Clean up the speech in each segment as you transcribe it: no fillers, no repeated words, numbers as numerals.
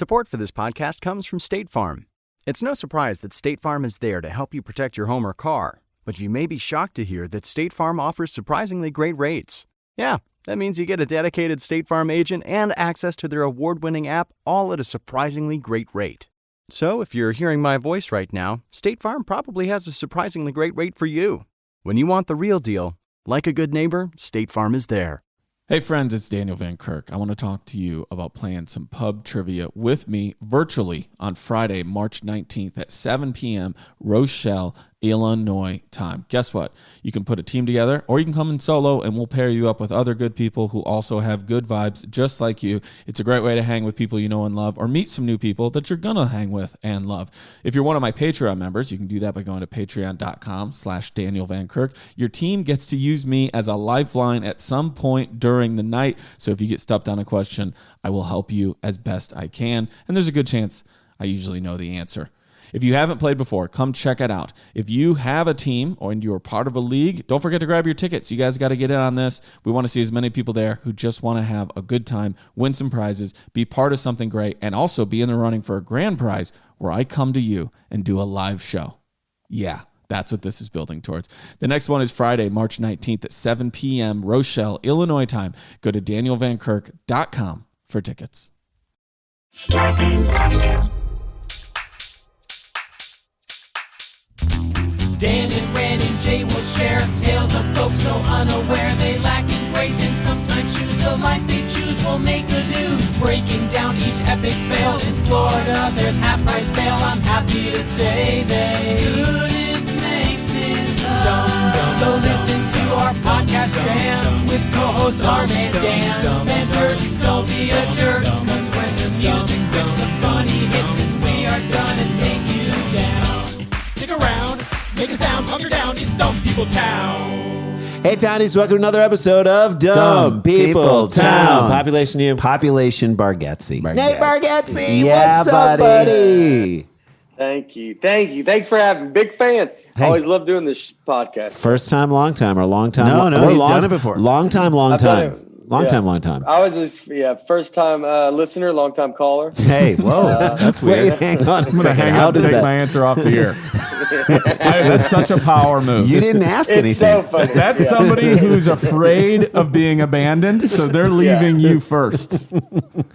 Support for this podcast comes from State Farm. It's no surprise that State Farm is there to help you protect your home or car, but you may be shocked to hear that State Farm offers surprisingly great rates. Yeah, that means you get a dedicated State Farm agent and access to their award-winning app, all at a surprisingly great rate. So if you're hearing my voice right now, State Farm probably has a surprisingly great rate for you. When you want the real deal, like a good neighbor, State Farm is there. Hey friends, it's Daniel Van Kirk. I want to talk to you about playing some pub trivia with me virtually on Friday, March 19th at 7 p.m. Rochelle, Illinois time. Guess what? You can put a team together or you can come in solo and we'll pair you up with other good people who also have good vibes just like you. It's a great way to hang with people you know and love or meet some new people that you're going to hang with and love. If you're one of my Patreon members, you can do that by going to patreon.com/Daniel Van Kirk. Your team gets to use me as a lifeline at some point during the night. So if you get stumped on a question, I will help you as best I can. And there's a good chance I usually know the answer. If you haven't played before, come check it out. If you have a team or you're part of a league, don't forget to grab your tickets. You guys got to get in on this. We want to see as many people there who just want to have a good time, win some prizes, be part of something great, and also be in the running for a grand prize where I come to you and do a live show. Yeah, that's what this is building towards. The next one is Friday, March 19th at 7 p.m. Rochelle, Illinois time. Go to danielvankirk.com for tickets. Dan and Ran and Jay will share tales of folks so unaware they lack in grace and sometimes choose the life they choose will make the news. Breaking down each epic fail in Florida, there's half-price bail. I'm happy to say they couldn't make this up. So listen to our podcast jam with co-hosts Arm and Dan. Vendors, don't be a jerk, cause when the music hits, the funny hits, and we are gonna take you down. Stick around. Make a sound, hunker down, it's Dumb People Town. Hey, Townies, welcome to another episode of Dumb People Town. Population you. Population Bargatze. Nate Bargatze, yeah, what's up, buddy? Thank you. Thanks for having me. Big fan. Hey. Always love doing this podcast. First time, long time, or long time? No, he's done it before. Long time. I've done it. Long time. I was just, first time listener, long time caller. Hey, whoa, that's weird. Wait, hang on a I'm going to second. hang How up and does take that? my answer off the air. That's such a power move. You didn't ask It's anything. so funny. That's somebody who's afraid of being abandoned, so they're leaving you first.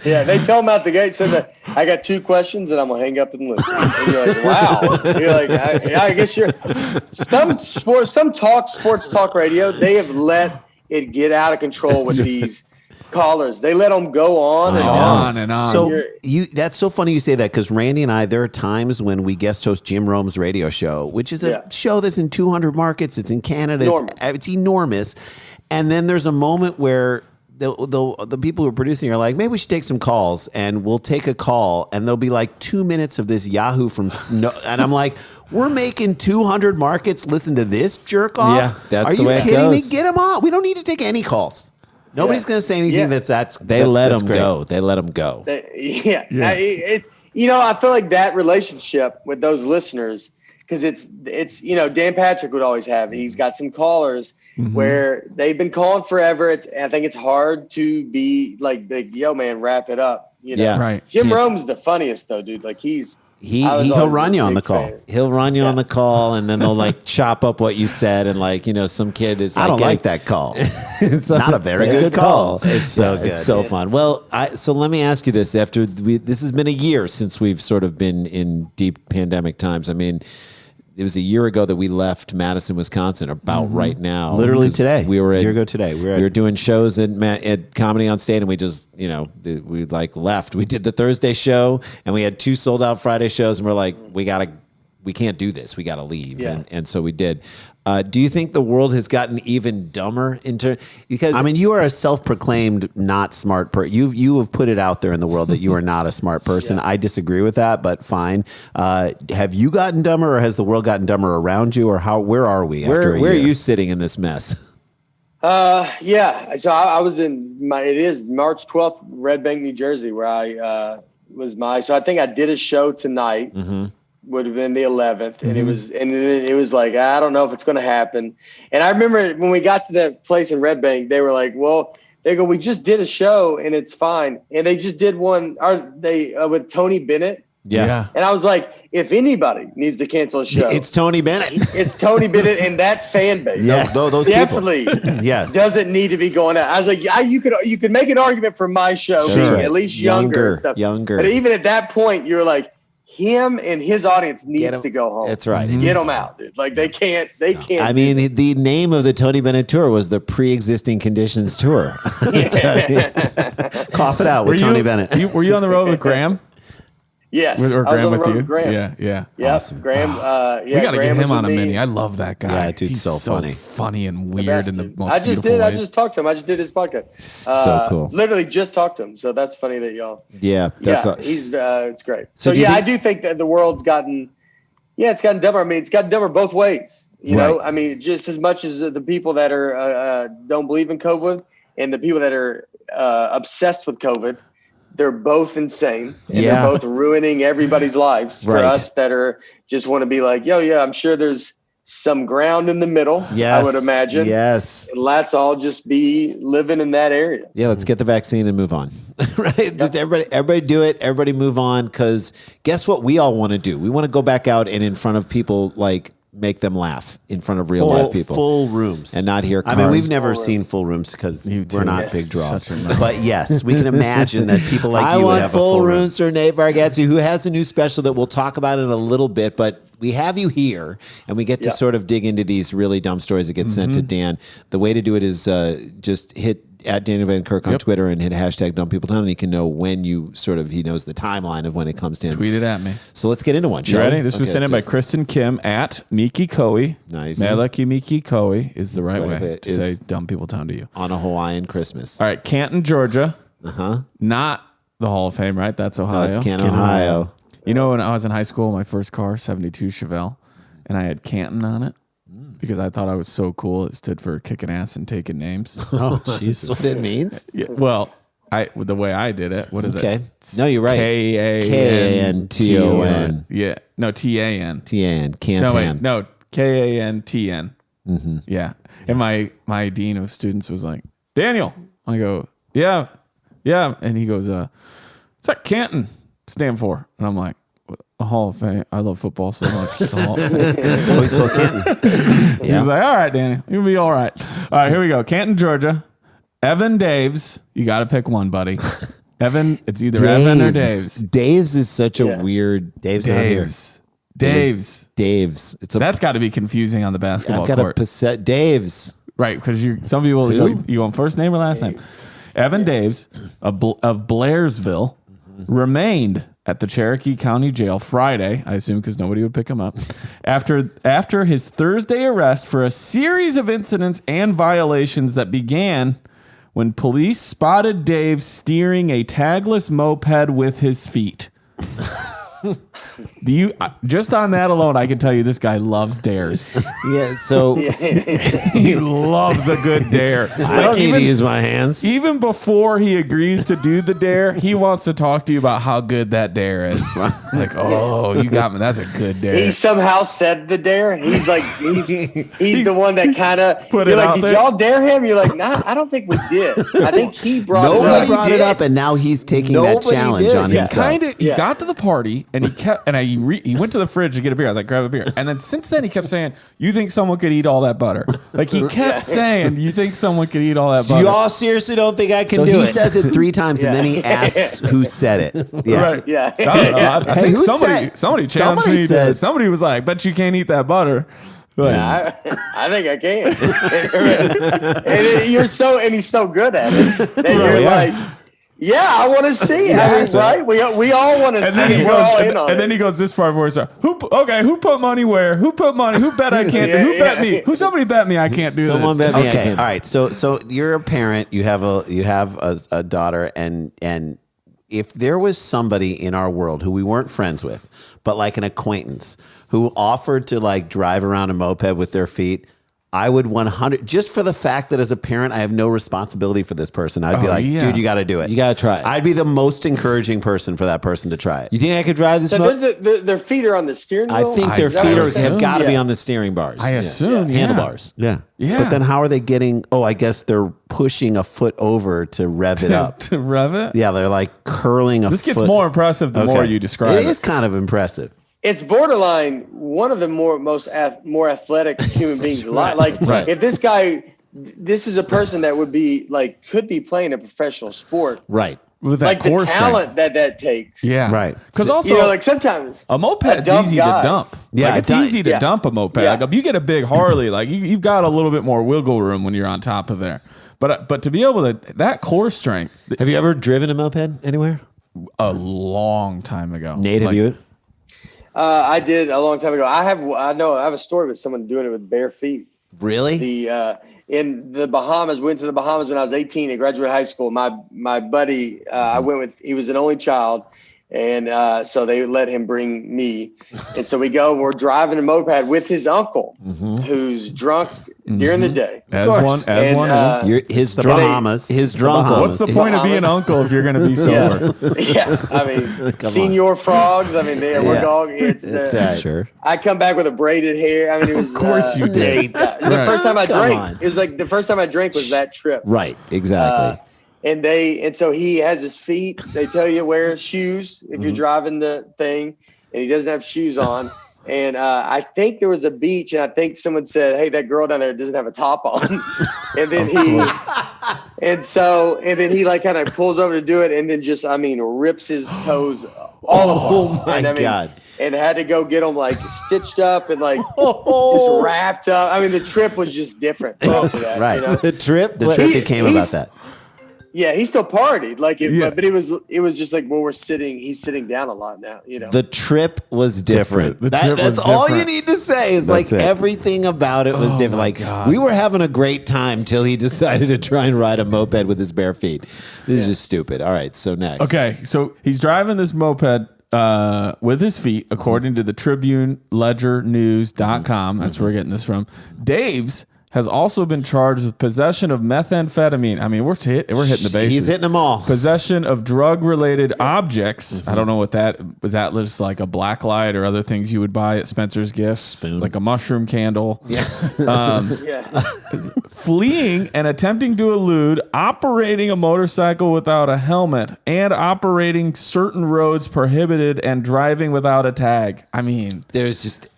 Yeah, they tell them out the gate, so that I got 2 questions and I'm going to hang up and listen. And you're like, wow. You're like, I guess you're some sports talk radio, they have let it get out of control with these callers. They let them go on and on. So that's so funny you say that, because Randy and I, there are times when we guest host Jim Rome's radio show, which is a show that's in 200 markets. It's in Canada. It's enormous. And then there's a moment where the people who are producing are like, maybe we should take some calls, and we'll take a call, and there'll be like 2 minutes of this Yahoo from and I'm like, we're making 200 markets listen to this jerk off? Yeah, that's the way it goes. Are you kidding me? Get them off. We don't need to take any calls. Nobody's going to say anything They let them go. They let them go. I feel like that relationship with those listeners, because it's Dan Patrick would always have. He's got some callers where they've been calling forever. I think it's hard to be like, yo, man, wrap it up. Yeah, right. Jim Rome's the funniest though, dude. Like he'll run you on the call. He'll run you on the call, and then they'll like chop up what you said, and like some kid is like, I don't like that call. It's not a very good call. It's so good. It's so fun. Well, so let me ask you this: this has been a year since we've sort of been in deep pandemic times. I mean, it was a year ago that we left Madison, Wisconsin, about right now. Literally today. We were a year ago today. We were doing shows at Comedy on State, and we just, we like left. We did the Thursday show, and we had 2 sold out Friday shows, and we're like, we can't do this. We got to leave. Yeah. And so we did. Do you think the world has gotten even dumber because I mean, you are a self-proclaimed not smart person. You have put it out there in the world that you are not a smart person. I disagree with that, but fine. Have you gotten dumber, or has the world gotten dumber around you, or where are we after a year? Where are you sitting in this mess? So I was in it is March 12th, Red Bank, New Jersey, where I so I think I did a show tonight. Would have been the 11th, and it was like, I don't know if it's going to happen. And I remember when we got to that place in Red Bank, they were like, well, They go, we just did a show and it's fine. And they just did one with Tony Bennett. Yeah. And I was like, if anybody needs to cancel a show, it's Tony Bennett. It's Tony Bennett and that fan base. Yeah, those definitely yes. doesn't need to be going out. I was like, you could make an argument for my show being at least younger and stuff. Younger. But even at that point, you're like, him and his audience needs to go home. That's right. Get them out, dude. Like they can't. I mean, the name of the Tony Bennett tour was the Pre-Existing Conditions Tour. Cough it out with Tony Bennett. Were you on the road with Graham? Yes, Or I was Graham on the with road you? with Graham. Yeah. Awesome. Graham. We got to get him on a mini. I love that guy. Yeah, dude's He's so funny. funny and weird in the most I beautiful ways. I just talked to him. I just did his podcast. So cool. Literally just talked to him. So that's funny that y'all. Yeah, he's it's great. So I do think that the world's gotten. Yeah, it's gotten dumber. I mean, it's gotten dumber both ways. You know, I mean, just as much as the people that are don't believe in COVID and the people that are obsessed with COVID. They're both insane. And they're both ruining everybody's lives for us that are just want to be like, I'm sure there's some ground in the middle. Yes, I would imagine. Yes. And let's all just be living in that area. Yeah, let's get the vaccine and move on. Right? Just everybody do it. Everybody move on. Because guess what we all want to do? We want to go back out and in front of people, like, make them laugh in front of real live people. Full rooms. And not hear cars. I mean, we've never seen full rooms because we're not big draws. Shut your mouth. But yes, we can imagine that people like I you would want have full a full rooms for Nate Bargatze, who has a new special that we'll talk about in a little bit, but we have you here, and we get to sort of dig into these really dumb stories that get sent to Dan. The way to do it is just hit at Daniel Van Kirk on Twitter and hit hashtag Dumb People Town, and he can know when he knows the timeline of when it comes to him. Tweet it at me. So let's get into one. You ready? This was sent in by Kristen Kim at Miki Koi. Nice. Malaki Miki Koi is the right What way to say Dumb People Town to you. On a Hawaiian Christmas. All right, Canton, Georgia. Uh-huh. Not the Hall of Fame, right? That's Ohio. That's Canton, Ohio. You know, when I was in high school, my first car, 72 Chevelle, and I had Canton on it because I thought I was so cool. It stood for kicking ass and taking names. Oh, Jesus. That's what it means? Yeah, well, the way I did it, what is it? No, you're right. K-A-N-T-O-N. Yeah. No, T-A-N. T-A-N. Canton. No, K-A-N-T-N. Mm-hmm. Yeah. And my dean of students was like, Daniel. I go, yeah. And he goes, what's that Canton stand for? And I'm like, a Hall of Fame. I love football so much. It's always spelled Canton. He's like, all right, Danny, you'll be all right. All right, here we go. Canton, Georgia. Evan Daves. You got to pick one, buddy. Evan. It's either Evan or Daves. Daves is such a weird. Dave's not here. Daves. That's got to be confusing on the basketball court. Daves. Right, because some people you want first name or last name. Evan Daves of Blairsville remained at the Cherokee County Jail Friday, I assume because nobody would pick him up, after his Thursday arrest for a series of incidents and violations that began when police spotted Dave steering a tagless moped with his feet. Just on that alone, I can tell you this guy loves dares. Yeah, so he loves a good dare. I don't need to use my hands. Even before he agrees to do the dare, he wants to talk to you about how good that dare is. Like, oh, you got me. That's a good dare. He somehow said the dare. He's like, he's the one that kind of put it out like, there. Did y'all dare him? You're like, nah, I don't think we did. I think he brought Nobody it up. brought it up, and now he's taking that challenge on himself. He got to the party and he kept, and he went to the fridge to get a beer. I was like, grab a beer. And then since then he kept saying, you think someone could eat all that butter? Like he kept saying, you think someone could eat all that butter? You all seriously don't think I can do it? So it? he says it 3 times and then he asks who said it. Yeah. Right. Yeah. I don't know. I think who somebody challenged me. Somebody was like, bet you can't eat that butter. Like, I think I can. And he's so good at it that you're like, yeah, I want to see it. I mean, right? We all want to see it. We're all in on it. And then he goes this far before he starts. Who put money where? Who put money? Who bet I can't do? Who bet me? Somebody bet me I can't do Someone this. bet me I Okay, can. all right. So you're a parent. You have a daughter, and if there was somebody in our world who we weren't friends with, but like an acquaintance who offered to like drive around a moped with their feet, I would 100 just for the fact that as a parent, I have no responsibility for this person. I'd be like, dude, you got to do it. You got to try it. I'd be the most encouraging person for that person to try it. You think I could drive this? So their feet are on the steering wheel? I think their feet have got to be on the steering bars. I assume, handlebars. Yeah. Yeah. But then how are they getting, I guess they're pushing a foot over to rev it up. To rev it? Yeah, they're like curling a foot. This gets more impressive the more you describe it. It is kind of impressive. It's borderline one of the more athletic human beings alive. Like if this guy, this is a person that would be like could be playing a professional sport, right? With that like core the talent strength that takes, yeah, right. Because also, like sometimes a moped's easy to dump. Yeah, like, it's easy to dump a moped. Yeah. Like, if you get a big Harley, like you've got a little bit more wiggle room when you're on top of there. But to be able to that core strength. Have you ever driven a moped anywhere? A long time ago. Nate, have you? I did a long time ago. I have a story with someone doing it with bare feet. Really? In the Bahamas, went to the Bahamas when I was 18 and graduated high school. My buddy, I went with, he was an only child. And so they let him bring me. And so we're driving a moped with his uncle, who's drunk during the day. As one is. His Bahamas. His drunk. What's the point of being uncle if you're going to be sober? Yeah. I mean, senior frogs. I mean, we're dog. It's sure. I come back with a braided hair. I mean, it was, of course you did. The first time I drank, it was like the first time I drank was that trip. Right. Exactly. And so he has his feet. They tell you wear shoes if you're driving the thing, and he doesn't have shoes on. And I think there was a beach, and I think someone said, "Hey, that girl down there doesn't have a top on." And then he like kind of pulls over to do it, and then just rips his toes all apart. Oh my God! And had to go get them like stitched up and like just wrapped up. I mean, the trip was just different after that. Right. You know? The trip came about that. Yeah, he still partied but it was just like he's sitting down a lot now, you know. The trip was different. That's all you need to say is everything about it was different. Like we were having a great time till he decided to try and ride a moped with his bare feet. This is just stupid. All right, so next. Okay, so he's driving this moped with his feet, according to the Tribune Ledger News.com. That's where we're getting this from. Dave's has also been charged with possession of methamphetamine. I mean, we're hitting the bases. He's hitting them all. Possession of drug-related objects. I don't know what that was. That just like a black light or other things you would buy at Spencer's Gifts, Spoon. like a mushroom candle. Yeah. Fleeing and attempting to elude, operating a motorcycle without a helmet, and operating certain roads prohibited, and driving without a tag. I mean, there's just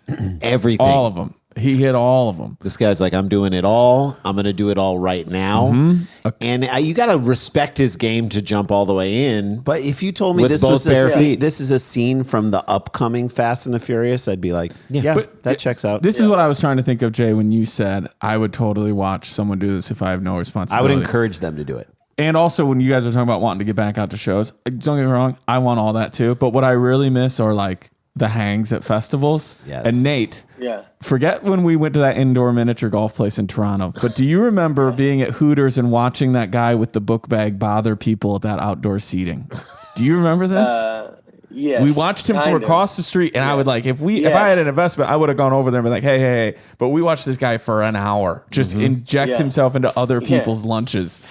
everything. All of them. He hit all of them. This guy's like, I'm doing it all. I'm going to do it all right now. And you got to respect his game to jump all the way in. But if you told me this is a scene from the upcoming Fast and the Furious, I'd be like, that checks out. This is what I was trying to think of, Jay, when you said I would totally watch someone do this if I have no responsibility. I would encourage them to do it. And also, when you guys are talking about wanting to get back out to shows, don't get me wrong, I want all that too. But what I really miss are like the hangs at festivals. Yes. And Nate, forget when we went to that indoor miniature golf place in Toronto, but do you remember being at Hooters and watching that guy with the book bag bother people at that outdoor seating? Do you remember this? Yes. We watched him from across the street, and I would like, if I had an investment, I would have gone over there and be like, hey. But we watched this guy for an hour just inject himself into other people's lunches.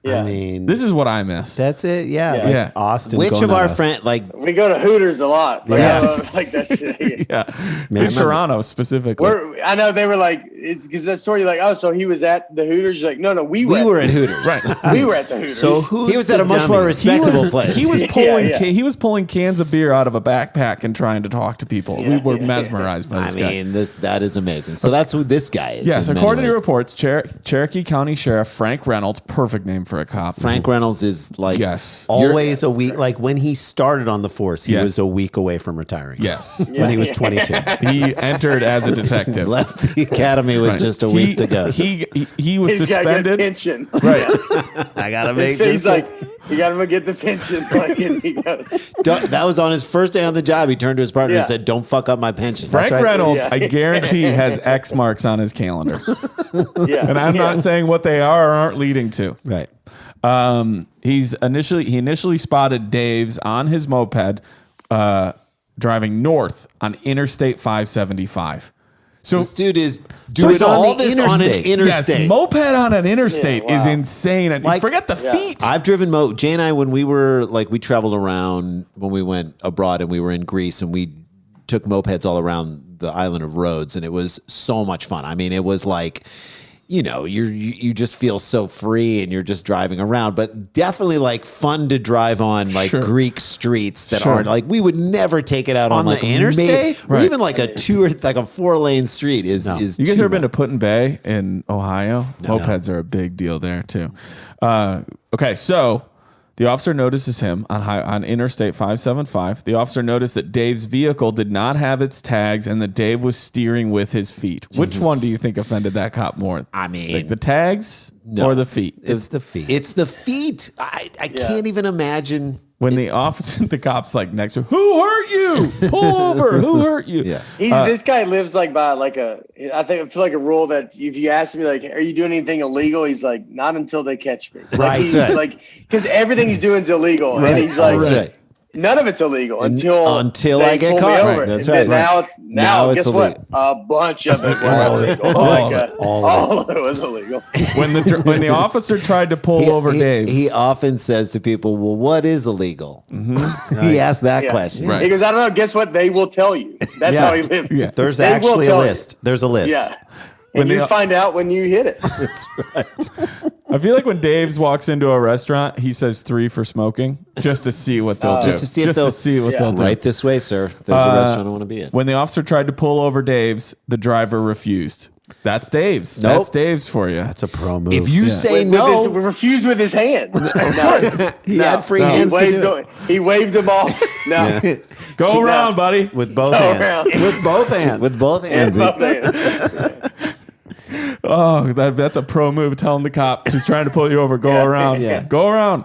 Yeah. I mean, this is what I miss. That's it. Yeah. Yeah. Austin. Which of our friends, like, we go to Hooters a lot. Like that's it. In Toronto specifically. I know they were like, because that story, like, oh, so he was at the Hooters. You're like, no, we were at Hooters. Right. We were at the Hooters. So he was at a much more respectable place. He was pulling. He was pulling cans of beer out of a backpack and trying to talk to people. We were mesmerized by this guy. I mean, that is amazing. So that's who this guy is. Yes, according to reports, Cherokee County Sheriff Frank Reynolds, perfect name for a cop. Frank Reynolds is like always a week. Like when he started on the force, he was a week away from retiring. Yes, when he was 22, he entered as a detective. Left the academy with just a week to go. He was suspended. Pension. Right. I gotta make this. He's like, you gotta get the pension. That was on his first day on the job. He turned to his partner and said, "Don't fuck up my pension." Frank Reynolds, I guarantee, has X marks on his calendar. And I'm not saying what they are or aren't leading to. Right. He initially spotted Dave's on his moped driving north on Interstate 575. So this dude is So doing he's on all the this on an interstate. interstate. yes, moped on an interstate Yeah, is wow. insane. And Like- forget the feet. I've driven Jay and I, when we were like, we traveled around when we went abroad and we were in Greece and we took mopeds all around the island of Rhodes, and it was so much fun. I mean, it was like, you know, you just feel so free and you're just driving around, but definitely like fun to drive on like Sure. Greek streets that Sure. aren't like, we would never take it out on, On the like interstate? or Right. even like a 4-lane street is You guys too ever been to much. Put-in Bay in Ohio? Mopeds are a big deal there too. Okay, so the officer notices him on Interstate 575. The officer noticed that Dave's vehicle did not have its tags and that Dave was steering with his feet. Which one do you think offended that cop more? I mean, like the tags or the feet? It's the feet. it's the feet. I can't even imagine. When the officer, the cop's like next to him, who hurt you? Pull over. Who hurt you? Yeah. This guy lives like by like I feel like a rule that if you ask me like, are you doing anything illegal? He's like, not until they catch me. Like, Right. He's like, because everything he's doing is illegal, and he's like, That's right. none of it's illegal until I they get pull caught. me over. Right, that's And then right. Now Now guess it's what? A bunch of it was illegal. All of Like, it. all of it was illegal. When the officer tried to pull over Dave, He often says to people, well, what is illegal? He asked that Yeah. question. Right. He goes, I don't know. Guess what? They will tell you. That's Yeah. how he lived. Yeah. There's They will actually a tell you. list. There's a list. Yeah. When And they- you find out when you hit it. I feel like when Dave's walks into a restaurant, he says 3 for smoking just to see what they'll do. Just to see if they'll do. Right this way, sir. There's a restaurant I want to be in. When the officer tried to pull over Dave's, the driver refused. That's Dave's. Nope. That's Dave's for you. That's a pro move. If you say With no, refused with his hand. No. he had free He hands to waved, do it. he waved them off. No. Go No. around, buddy. with both Go hands. around. With both hands. With both hands. Both hands. Oh, that's a pro move telling the cop who's trying to pull you over, go Yeah. around. Yeah. Go around.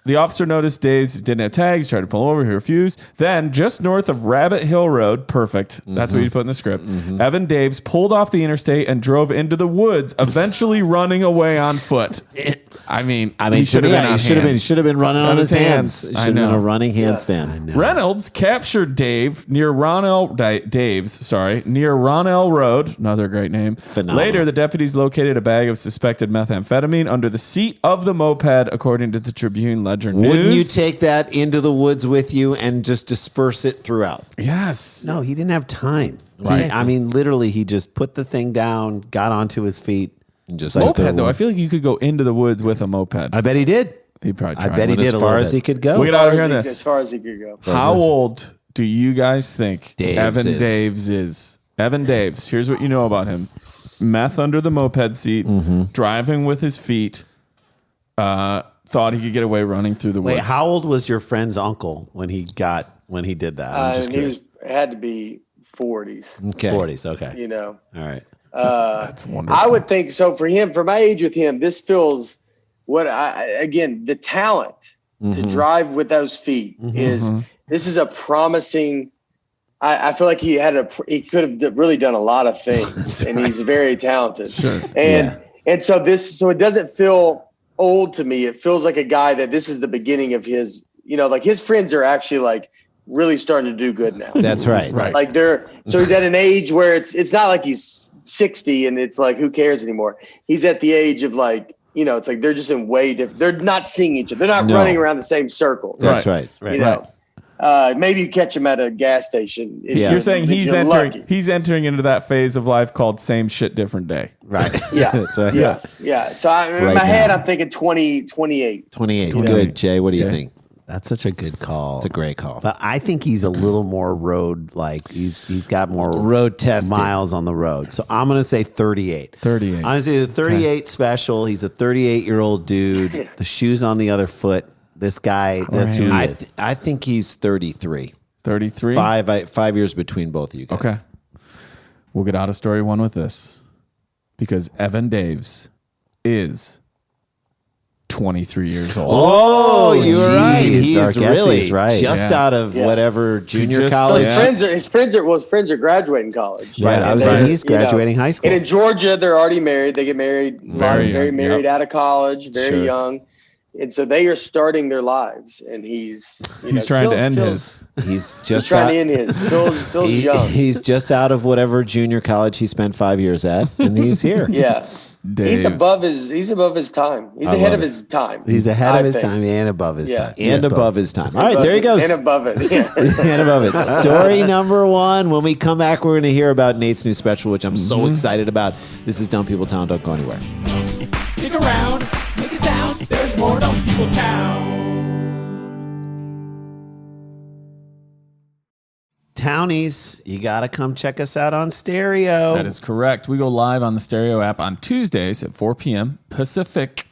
The officer noticed Dave's didn't have tags, tried to pull over, he refused. Then, just north of Rabbit Hill Road, perfect. That's what you put in the script. Evan Daves pulled off the interstate and drove into the woods, eventually running away on foot. I mean, he should have been on hands. should have been running on his hands. Should I have been know. a running handstand. Reynolds captured Dave near Ronell near Ronell Road. Another great name. Phenomenal. Later, the deputies located a bag of suspected methamphetamine under the seat of the moped, according to the Tribune Ledger News. Wouldn't you take that into the woods with you and just disperse it throughout? Yes. No, he didn't have time. Right. I mean, literally, he just put the thing down, got onto his feet. And just Moped took the- though, I feel like you could go into the woods with a moped. I bet he did. He'd probably I try. bet he went did as a far little as bit. he could go. Look at out here this. As far as he could go. How old do you guys think Daves Evan is. Daves is? Evan Daves. Here's what you know about him: meth under the moped seat, driving with his feet. Thought he could get away running through the woods. Wait, how old was your friend's uncle when he did that? I'm just He curious. had to be 40s. Okay. 40s. Okay. You know. All right. That's wonderful. I would think so. For him, for my age with him, this feels the talent to drive with those feet is. This is a promising. I feel like he could have really done a lot of things, and he's very talented. Sure. And so it doesn't feel old to me. It feels like a guy that this is the beginning of his. You know, like his friends are actually like really starting to do good now. That's right. Right. Like he's at an age where it's not like he's 60 and it's like who cares anymore. He's at the age of like, you know, it's like they're just in way different. They're not seeing each other. They're not running around the same circle. That's right. You know, maybe you catch him at a gas station. if Yeah. You're saying if he's you're entering lucky. into that phase of life called same shit, different day. Right. Yeah. That's right. Yeah. So in Right my head, now. I'm thinking 28. 28. Good. Jay, what do you Okay. think? That's such a good call. It's a great call. But I think he's a little more road, like he's got more Road tested. miles on the road. So I'm going to say 38. 38. I'm going to say the 38 special. He's a 38-year-old dude. The shoe's on the other foot. This guy, that's who he is. I think he's 33. 33. 5 years between both of you guys. Okay. We'll get out of story one with this because Evan Daves is 23 years old. Oh, you're geez, right. He's Bargatze's really right. just Yeah. out of whatever junior just- So college. his friends are graduating college. Right. I was And saying he's you know, graduating high school. And in Georgia, they're already married. They get married Very young, married yep. out of college, very Sure. young. And so they are starting their lives, and he's trying to end his. He's just trying to end his. Phil's young. He's just out of whatever junior college he spent 5 years at, and he's here. Yeah. Dave's. He's above his time. He's ahead of his time. He's ahead of his time and above his time. And above his time. All right, there he goes. And above it. Yeah. And above it. Story number 1. When we come back, we're going to hear about Nate's new special, which I'm so excited about. This is Dumb People Town. Don't go anywhere. Stick around, make a sound. There's more Dumb People Town. Townies, you got to come check us out on Stereo. That is correct. We go live on the Stereo app on Tuesdays at 4 p.m. Pacific.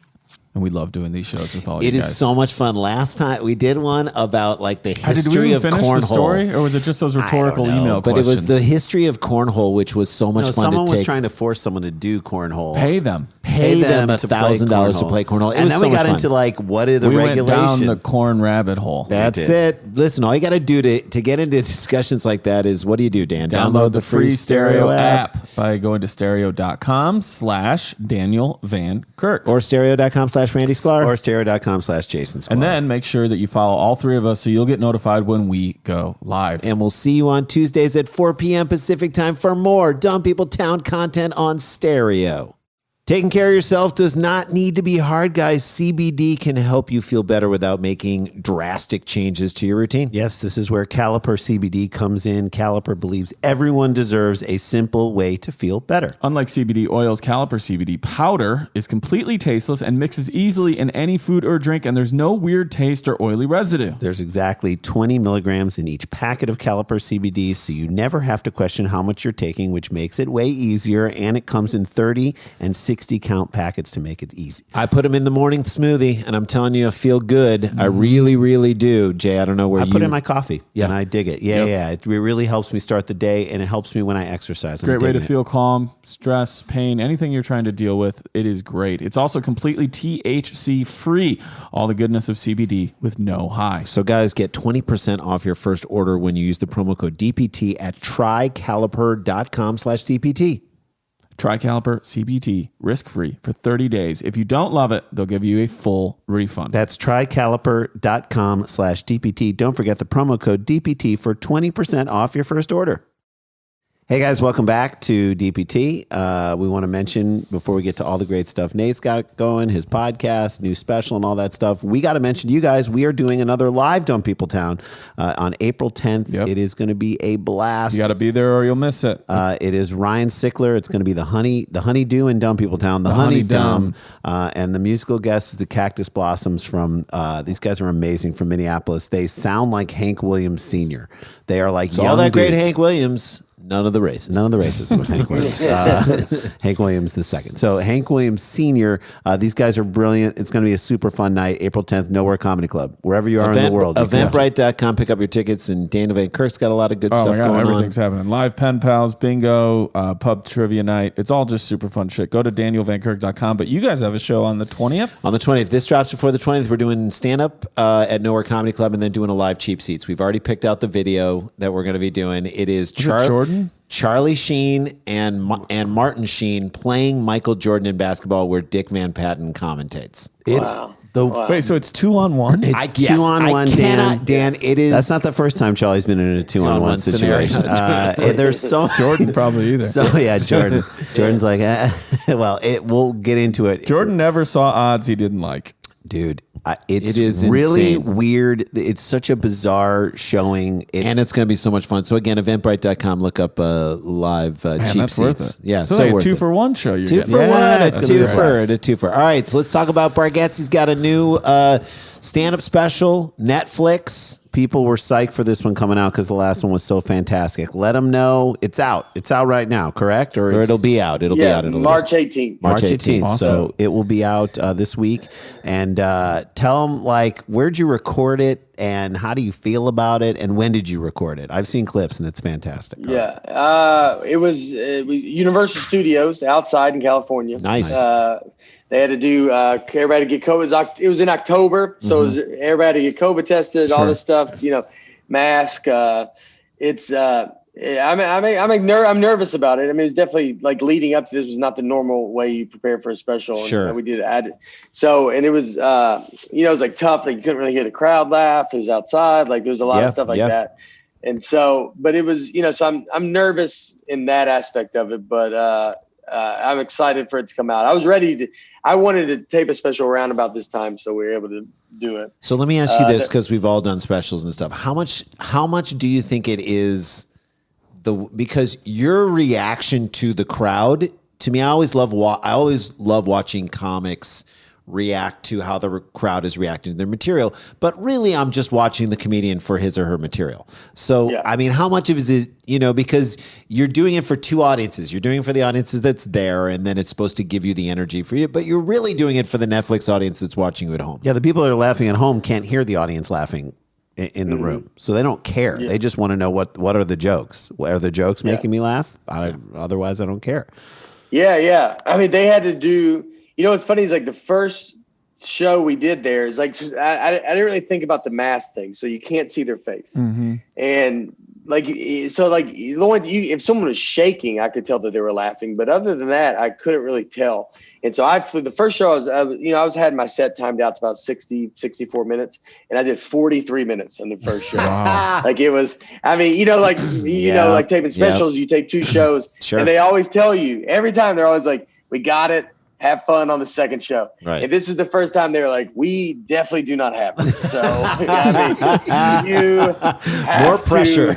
And we love doing these shows with all you guys. It is so much fun. Last time we did one about like the history did we of finish cornhole. The story, or was it just those rhetorical email but questions? it was the history of cornhole, which was so much fun someone to take. was trying to force someone to do cornhole. Pay them $1,000 to play cornhole. And then we got into like, what are the regulations? Went down the corn rabbit hole. That's it. Listen, all you got to do to get into discussions like that is, what do you do, Dan? Download the free Stereo app by going to stereo.com/Daniel Van Kirk. Or stereo.com/Randy Sklar. Or stereo.com/Jason Sklar. And then make sure that you follow all three of us so you'll get notified when we go live. And we'll see you on Tuesdays at 4 p.m. Pacific time for more Dumb People Town content on Stereo. Taking care of yourself does not need to be hard, guys. CBD can help you feel better without making drastic changes to your routine. Yes, this is where Caliper CBD comes in. Caliper believes everyone deserves a simple way to feel better. Unlike CBD oils, Caliper CBD powder is completely tasteless and mixes easily in any food or drink, and there's no weird taste or oily residue. There's exactly 20 milligrams in each packet of Caliper CBD, so you never have to question how much you're taking, which makes it way easier, and it comes in 30 and 60 count packets to make it easy. I put them in the morning smoothie, and I'm telling you, I feel good. I really, really do. Jay, I don't know where I put it in my coffee, and I dig it. Yeah. It really helps me start the day, and it helps me when I exercise. Great way to feel calm, stress, pain, anything you're trying to deal with. It is great. It's also completely THC free. All the goodness of CBD with no high. So guys, get 20% off your first order when you use the promo code DPT at trycaliper.com/DPT. Try Caliper CBD risk-free for 30 days. If you don't love it, they'll give you a full refund. That's trycaliper.com/DPT. Don't forget the promo code DPT for 20% off your first order. Hey guys, welcome back to DPT. We want to mention, before we get to all the great stuff Nate's got going, his podcast, new special, and all that stuff, we got to mention to you guys, we are doing another live Dumb People Town on April 10th. Yep. It is going to be a blast. You got to be there or you'll miss it. It is Ryan Sickler. It's going to be the honeydew in Dumb People Town, the honey dumb, and the musical guest is the Cactus Blossoms from, these guys are amazing, from Minneapolis. They sound like Hank Williams Sr. They are like young all that dudes. great Hank Williams. None of the races. None of the races with Hank Williams. Hank Williams the second. So Hank Williams Sr., these guys are brilliant. It's going to be a super fun night, April 10th, Nowhere Comedy Club. Wherever you are in the world. Eventbrite.com, pick up your tickets, and Daniel Van Kirk's got a lot of good stuff going on. Everything's happening. Live pen pals, bingo, pub trivia night. It's all just super fun shit. Go to danielvankirk.com. But you guys have a show on the 20th? On the 20th. This drops before the 20th. We're doing stand-up at Nowhere Comedy Club and then doing a live Cheap Seats. We've already picked out the video that we're going to be doing. It is Jordan? Charlie Sheen and Martin Sheen playing Michael Jordan in basketball, where Dick Van Patten commentates. Wait, so it's 2-on-1? It's 2-on-1, Dan. It is. That's not the first time Charlie's been in a 2-on-1 situation. There's so Jordan probably either. So yeah, Jordan. Jordan's like, well, we'll get into it. Jordan never saw odds he didn't like. Dude, it is really weird. It's such a bizarre showing. And it's going to be so much fun. So again, eventbrite.com, look up live Cheap Seats. Yeah, so like a 2-for-1 show. You're two for one, a two for. All right, so let's talk about Bargatze's got a new stand-up special, Netflix. People were psyched for this one coming out because the last one was so fantastic. Let them know it's out. It's out right now, correct? Or it'll be out. It'll be out. March 18th. March 18th. Awesome. So it will be out this week. And tell them, like, where'd you record it and how do you feel about it and when did you record it? I've seen clips and it's fantastic. Yeah. It was Universal Studios outside in California. Nice. They had to do everybody to get COVID. It was in October, so it was everybody to get COVID tested, all this stuff. Mask. It's Yeah, I'm nervous about it. I mean, it's definitely like leading up to this was not the normal way you prepare for a special. Sure. And we did add so, and it was, it was like tough. Like you couldn't really hear the crowd laugh. It was outside. Like there was a lot of stuff like that. And so, but it was, so I'm nervous in that aspect of it, but I'm excited for it to come out. I wanted to tape a special around about this time, so we were able to do it. So let me ask you this, because we've all done specials and stuff. How much do you think it is because your reaction to the crowd, to me, I always love watching comics react to how the crowd is reacting to their material, but really I'm just watching the comedian for his or her material. So, I mean, how much of it, because you're doing it for two audiences. You're doing it for the audiences that's there, and then it's supposed to give you the energy for you, but you're really doing it for the Netflix audience that's watching you at home. Yeah, the people that are laughing at home can't hear the audience laughing in the room. So they don't care. Yeah. They just want to know what are the jokes? Are the jokes making me laugh? Otherwise, I don't care. Yeah. I mean, they had to do, what's funny is like the first show we did there is like, I didn't really think about the mask thing. So you can't see their face. Mm-hmm. And the only if someone was shaking, I could tell that they were laughing. But other than that, I couldn't really tell. And so the first show I was had my set timed out to about 64 minutes, and I did 43 minutes on the first show. Wow. Like it was, I mean, like taping specials, you take two shows, and they always tell you every time, they're always like, we got it. Have fun on the second show. Right. And this is the first time they were like, we definitely do not have this. So you have more pressure.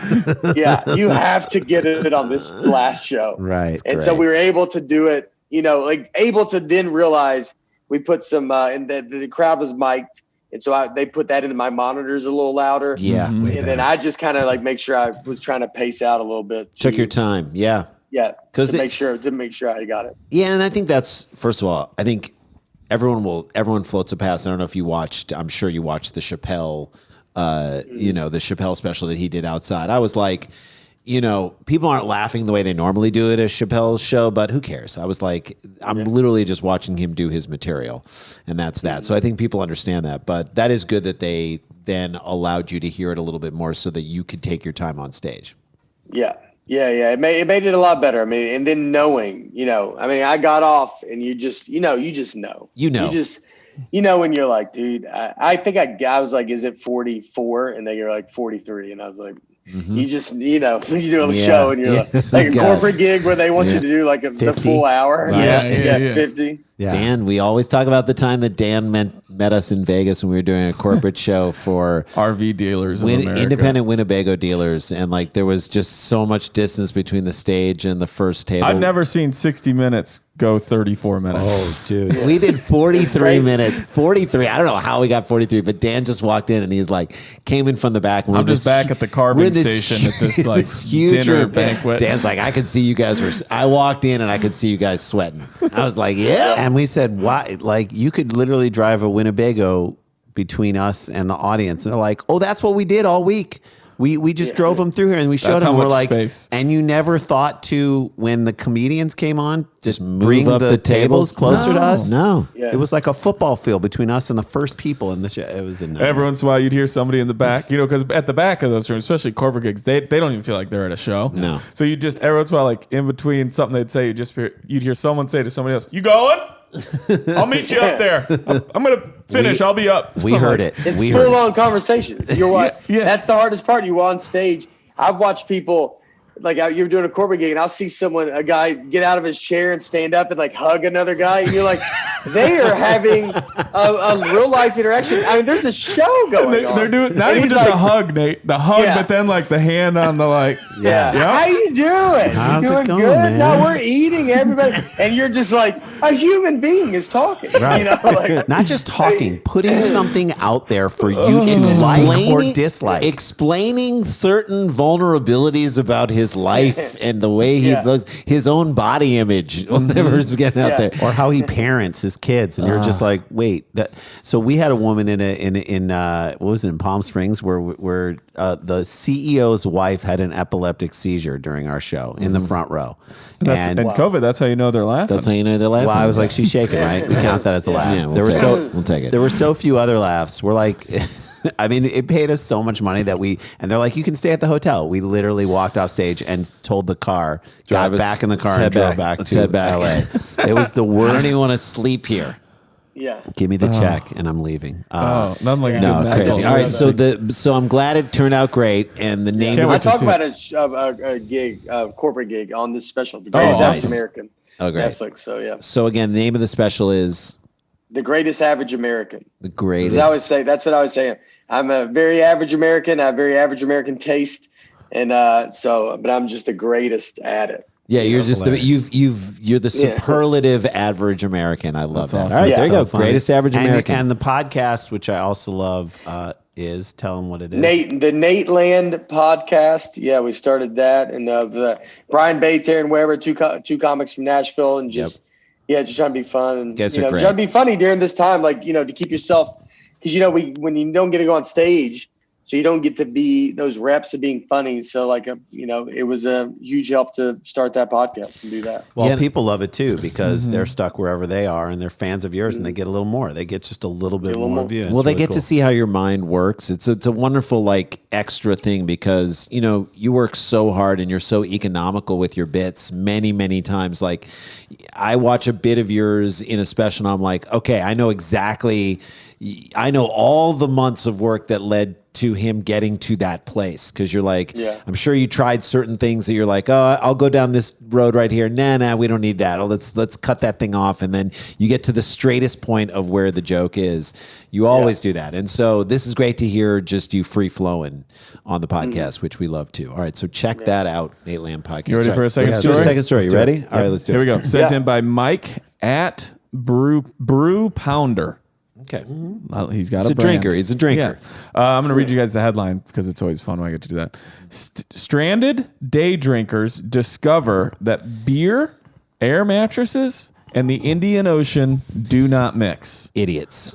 You have to get it on this last show. Right. And so we were able to do it, able to then realize we put some, and the crowd was mic'd. And so they put that into my monitors a little louder. Yeah. And then I just kind of make sure I was trying to pace out a little bit. Took your time. Yeah. Yeah, to make sure I got it. Yeah, and I think that's, first of all, I think everyone floats a past. I don't know if you watched. I'm sure you watched the Chappelle, the Chappelle special that he did outside. I was like, people aren't laughing the way they normally do at a Chappelle show, but who cares? I was like, I'm literally just watching him do his material, and that's that. So I think people understand that, but that is good that they then allowed you to hear it a little bit more so that you could take your time on stage. Yeah. Yeah. It made it a lot better. I mean, and then knowing, I got off and you just know. When you're like, dude, I think I was like, is it 44? And then you're like 43. And I was like, you just, when you do a show and you're like a corporate gig where they want you to do like the full hour. Right. 50. Yeah. Dan, we always talk about the time that Dan met us in Vegas when we were doing a corporate show for RV dealers of America. Independent Winnebago dealers, and like there was just so much distance between the stage and the first table. I've never seen 60 Minutes go 34 minutes. Oh, dude. We did 43 minutes. 43. I don't know how we got 43, but Dan just walked in and he's like, came in from the back. I'm just back at the carving station at this like huge dinner banquet. Dan's like, I could see you guys I walked in and I could see you guys sweating. I was like, yeah. And we said, why? Like, you could literally drive a Winnebago between us and the audience. And they're like, oh, that's what we did all week. We just drove them through here and we showed them. We're like, space. And you never thought to, when the comedians came on, just bring up the tables closer to us? No. Yeah. It was like a football field between us and the first people in the show. It was every once in a while you'd hear somebody in the back, because at the back of those rooms, especially corporate gigs, they don't even feel like they're at a show. No. So you just, every once in a while, like in between something they'd say, you'd hear someone say to somebody else, you going? I'll meet you up there. I'm going to finish. I'll be up. We heard it. It's full-on conversations. You're right. That's the hardest part. You on stage. I've watched people, like you're doing a corporate gig, and I'll see a guy get out of his chair and stand up and like hug another guy, and you're like, they are having a real life interaction. I mean, there's a show going on. They're doing not even just a hug, Nate. The hug, but then like the hand on the like. Yeah. How you doing? How's you doing it going, good? man? No, we're eating, everybody, and you're just like a human being is talking. Right. Not just talking, putting something out there for you to like or dislike. Explaining certain vulnerabilities about his life and the way he looks, his own body image, whatever's getting out there, or how he parents his kids, and you're just like, wait. So we had a woman in what was it, in Palm Springs where the CEO's wife had an epileptic seizure during our show in the front row. And COVID, that's how you know they're laughing. That's how you know they're laughing. Well, I was like, she's shaking, right? We count that as a laugh. Yeah, we'll take it. There were so few other laughs. We're like, I mean, it paid us so much money that and they're like, you can stay at the hotel. We literally walked off stage and told the car, got back in the car and drove back to LA. It was the worst. I don't even want to sleep here. Yeah. Give me the check and I'm leaving. Nothing like a No, good crazy. night. All right, so I'm glad it turned out great, and the name. Can't I wait to talked see about a gig, a corporate gig on this special, The Greatest nice. Average American. Oh, great. Netflix. So yeah, So again, the name of the special is The Greatest Average American. The As Greatest. I always say, that's what I was saying. I'm a very average American. I have very average American taste, and but I'm just the greatest at it. Yeah, you're just hilarious. you're the superlative average American. I love that. awesome. All right, Yeah. there you go. funny. Greatest average American. And the podcast, which I also love, is tell them what it is. The Nate Land podcast. Yeah, we started that, and the Brian Bates, Aaron Weber, two comics from Nashville, and just just trying to be fun and Guys are great. trying to be funny during this time, like to keep yourself, because when you don't get to go on stage, so you don't get to be those reps of being funny. So it was a huge help to start that podcast and do that. Well, people love it too because they're stuck wherever they are and they're fans of yours and they get a little more. They get just a little bit more of you. Well, they get to see how your mind works. It's a wonderful extra thing because you work so hard and you're so economical with your bits many, many times. Like I watch a bit of yours in a special and I'm like, okay, I know all the months of work that led to him getting to that place. Cause you're like, I'm sure you tried certain things that you're like, oh, I'll go down this road right here. Nah, we don't need that. Oh, let's cut that thing off. And then you get to the straightest point of where the joke is. You always do that. And so this is great to hear just you free flowing on the podcast, which we love too. All right. So check that out. Nate Lamb podcast. You ready for a second Let's story? do a second story. You ready? All right, let's do it. Here we go. Sent in by Mike at Brew Pounder. Okay. He's got He's a a brand. drinker. He's a drinker. Yeah. I'm going to read you guys the headline because it's always fun when I get to do that. Stranded day drinkers discover that beer, air mattresses, and the Indian Ocean do not mix. Idiots.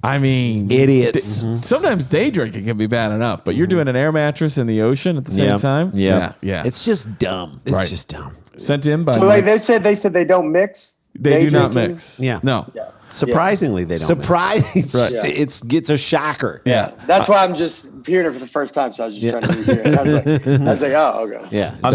I mean, Idiots. Sometimes day drinking can be bad enough, but you're doing an air mattress in the ocean at the same time. Yeah. Yeah. It's just dumb. It's just dumb. Sent in by So Mike. they said they don't mix. They day do not drinking? mix. Yeah. No. Yeah. Surprisingly, they don't. Surprise! Right. It's a shocker. Yeah. That's why I'm just hearing it for the first time. So I was just trying to rehear it. I was like, oh, okay. Yeah. On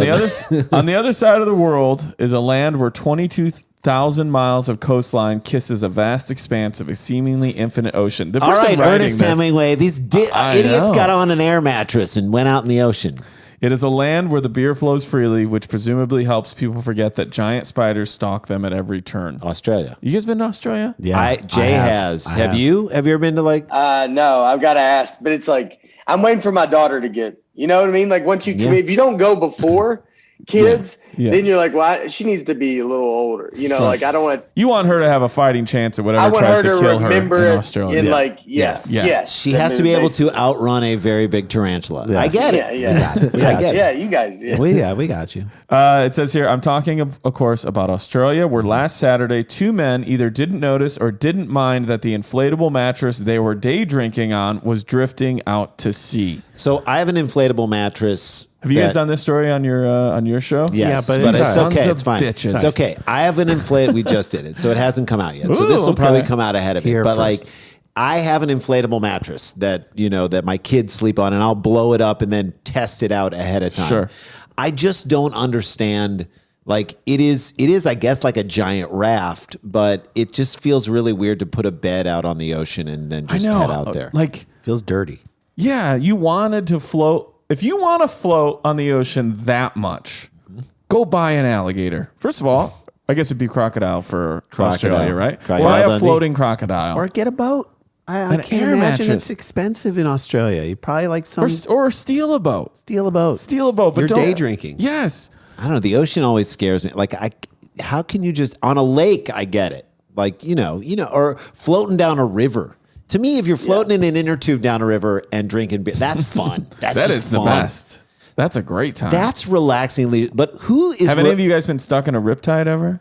the other side of the world is a land where 22,000 miles of coastline kisses a vast expanse of a seemingly infinite ocean. The All person right, writing Ernest this- Hemingway. These I idiots know. got on an air mattress and went out in the ocean. It is a land where the beer flows freely, which presumably helps people forget that giant spiders stalk them at every turn. Australia. You guys been to Australia? Yeah. Jay has. Have you? Have you ever been to No, I've got to ask, but it's like I'm waiting for my daughter to get. You know what I mean? Like once if you don't go before kids, then you're like, well, she needs to be a little older. Like I don't want to. You want her to have a fighting chance at I whatever want tries her to to kill her remember in it Australia. in Yes. She has to be able to outrun a very big tarantula. I get it. Yeah. I get it. Yeah, you guys. Yeah. We got you. It says here, I'm talking, of course, about Australia, where last Saturday, two men either didn't notice or didn't mind that the inflatable mattress they were day drinking on was drifting out to sea. So I have an inflatable mattress. Have you guys done this story on your show? Yes, Yeah, but but it's Sons okay. of It's fine. bitches. It's okay. I have an inflatable. We just did it, so it hasn't come out yet. So Ooh, this will okay. probably come out ahead of Here it. But first. I have an inflatable mattress that that my kids sleep on, and I'll blow it up and then test it out ahead of time. Sure. I just don't understand. Like it is, I guess, like a giant raft, but it just feels really weird to put a bed out on the ocean and then just head out there. Like, Feels dirty. yeah, you wanted to float. If you want to float on the ocean that much, go buy an alligator. First of all, I guess it'd be crocodile for Australia, right? Crocodile Buy a Dundee. floating crocodile. Or get a boat. I An can't air imagine mattress. it's expensive in Australia. You probably like some Or steal a boat. steal a boat. Steal a boat. But You're don't, day drinking. Yes. I don't know. The ocean always scares me. Like how can you just on a lake? I get it. Like or floating down a river. To me, if you're floating in an inner tube down a river and drinking beer, that's fun. That is the best. That's a great time. That's relaxingly. But who is? Have any of you guys been stuck in a riptide ever?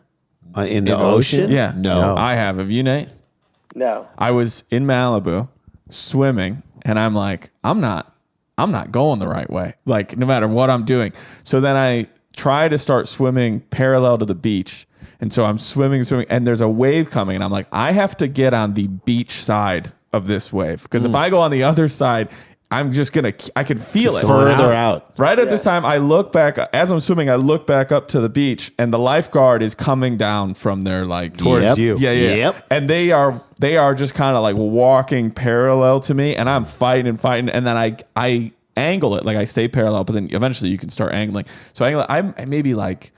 In the ocean? Yeah. No. I have. Have you, Nate? No. I was in Malibu swimming, and I'm like, I'm not going the right way. Like, no matter what I'm doing. So then I try to start swimming parallel to the beach. And so I'm swimming, and there's a wave coming, and I'm like, I have to get on the beach side of this wave. Because if I go on the other side, I'm just I can feel it further out. Right at this time, I look back as I'm swimming. I look back up to the beach, and the lifeguard is coming down from their towards you. Yeah. Yep. And they are just kind of like walking parallel to me, and I'm fighting, and then I angle it, like I stay parallel, but then eventually you can start angling. So I'm maybe like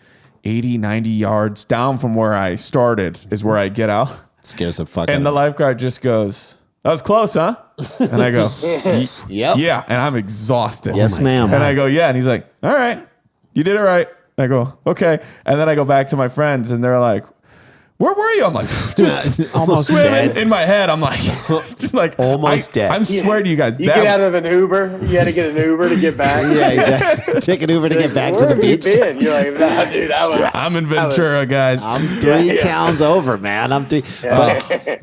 80, 90 yards down from where I started is where I get out. Scares the fuck out And the lifeguard just goes, "That was close, huh?" And I go, Yep. Yeah. And I'm exhausted. Yes, ma'am. And I go, "Yeah." And he's like, "All right, you did it right." I go, "Okay." And then I go back to my friends, and they're like, "Where were you?" I'm like, just Almost swimming. dead. In my head, I'm like, just like Almost dead. I'm swearing to you guys. You get out of an Uber. You had to get an Uber to get back. Yeah, exactly. Take an Uber to get back to Where the have you beach. been? You're like, nah, dude, I'm in Ventura, guys. I'm 3 towns over, man. I'm 3.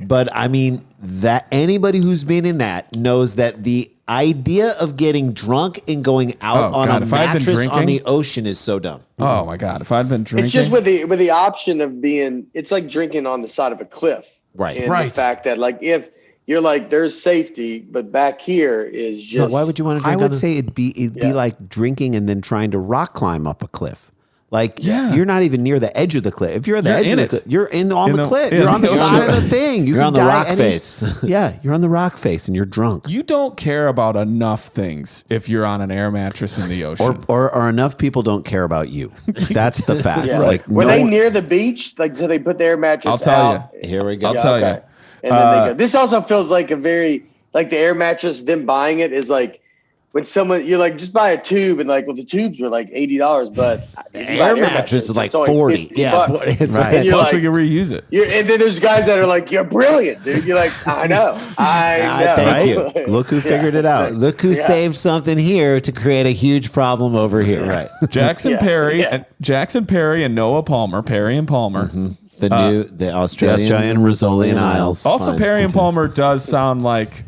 But I mean, that anybody who's been in that knows that the idea of getting drunk and going out on a mattress on the ocean is so dumb. Oh my God! If I'd been drinking, It's just with the option of being, it's like drinking on the side of a cliff. Right. And the fact that like if you're like there's safety, but back here is just. Why would you want to I drink? would say it'd be like drinking and then trying to rock climb up a cliff. Like you're not even near the edge of the cliff. If you're at the edge of the cliff, you're on the cliff. You're on the side of the thing. You're on the rock face. Yeah, you're on the rock face and you're drunk. You don't care about enough things if you're on an air mattress in the ocean. Or enough people don't care about you. That's the fact. Yeah. Like Were they near the beach? Like so they put their mattress I'll tell out. you. Here we go. I'll tell you. And then they go. This also feels like a very like the air mattress. Them buying it is like when someone you're like just buy a tube and like well the tubes were like $80, but Air mattress is like it's only 40. $50. Yeah, it's Right. And you're Plus, like, we can reuse it. and then there's guys that are like, "You're brilliant, dude." You're like, "I know, I know." Thank you. Look who figured it out. Look who saved something here to create a huge problem over here. Right. Jackson Perry and Noah Palmer, Perry and Palmer. The Australian Rizzolian Isles. Also, Perry and Palmer does sound like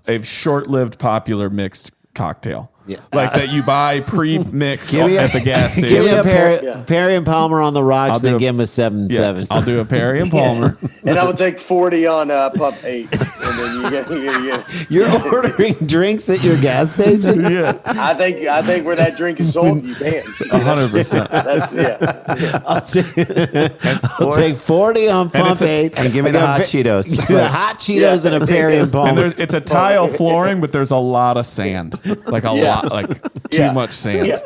a short-lived popular mixed cocktail. Yeah. Like that you buy pre-mixed Give me at the gas station. Give me a Perry and Palmer on the rocks, then give him a 7-7. I'll do a Perry and Palmer. And I would take 40 on Pump 8, and then you get. You're ordering drinks at your gas station? Yeah, I think where that drink is sold, you can. 100%. That's I'll take 40 on Pump 8 and give me the hot Cheetos. The hot Cheetos and a Perry and Palmer. And it's a tile flooring, but there's a lot of sand, like a lot, like too much sand.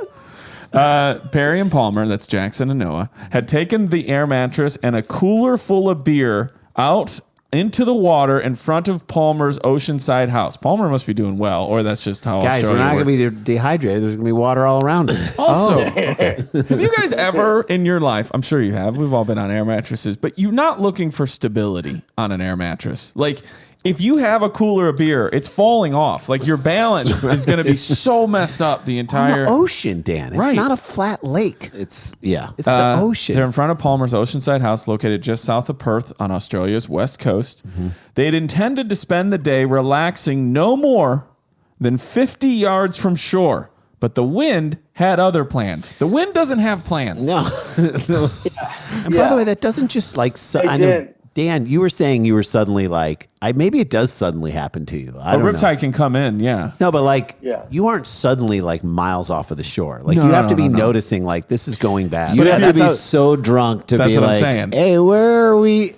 Perry and Palmer, that's Jackson and Noah, had taken the air mattress and a cooler full of beer out into the water in front of Palmer's oceanside house. Palmer must be doing well, or that's just how Guys, Australia we're not works. going to be dehydrated. There's going to be water all around us. Also, have you guys ever in your life, I'm sure you have, we've all been on air mattresses, but you're not looking for stability on an air mattress. Like, if you have a cooler of beer, it's falling off. Like, your balance is going to be so messed up the entire... On the ocean, Dan. It's not a flat lake. It's It's the ocean. They're in front of Palmer's oceanside house located just south of Perth on Australia's west coast. Mm-hmm. They had intended to spend the day relaxing no more than 50 yards from shore. But the wind had other plans. The wind doesn't have plans. No. And by the way, that doesn't just like... I know, Dan, you were saying you were suddenly like... maybe it does suddenly happen to you. I don't know. A riptide can come in, yeah. No, but like you aren't suddenly like miles off of the shore. Like you have to be noticing like this is going bad. You have to be so drunk to be like, hey, where are we?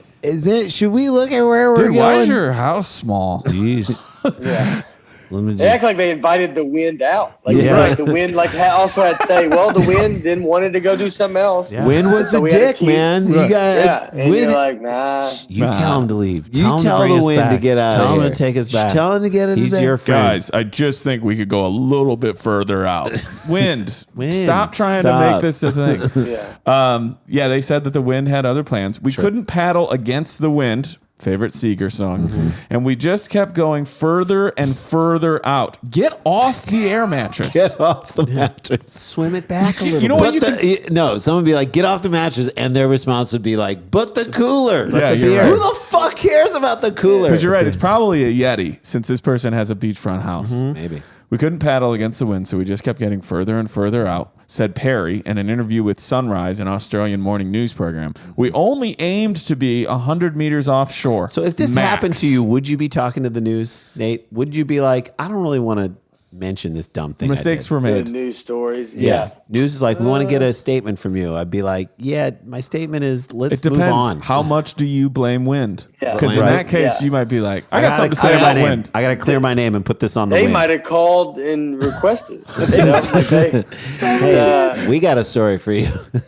Should we look at where we're going? Why is your house small? Jeez. They act like they invited the wind out. Like, like the wind also had to say, well, the wind then wanted to go do something else. Yeah. Wind was a dick, man. You got and wind. You're like, nah. You tell him to leave. You tell the wind to get out. Tell him to take us back. Tell him to get us back. He's your friend. Guys, I just think we could go a little bit further out. Wind. Stop trying to make this a thing. They said that the wind had other plans. We couldn't paddle against the wind. Favorite Seeger song. Mm-hmm. And we just kept going further and further out. Get off the air mattress. Get off the mattress. Swim it back a little You know bit. what? No, someone would be like, get off the mattress. And their response would be like, but the cooler. Yeah, the you're right. Who the fuck cares about the cooler? Because you're right. It's probably a Yeti since this person has a beachfront house. Maybe. We couldn't paddle against the wind, so we just kept getting further and further out. said Perry in an interview with Sunrise, an Australian morning news program. We only aimed to be 100 meters offshore. So if this max. happened to you, would you be talking to the news, Nate? Would you be like, I don't really want to mention this dumb thing? Mistakes were made. The news stories. Yeah. News is like, we want to get a statement from you. I'd be like, yeah, my statement is let's It depends. move on. How much do you blame wind? Yeah. Because in Right. that case, Yeah. you might be like, I got something to say clear my about name. wind. I got to clear my name and put this on the They wind. might have called and requested. Hey, we got a story for you.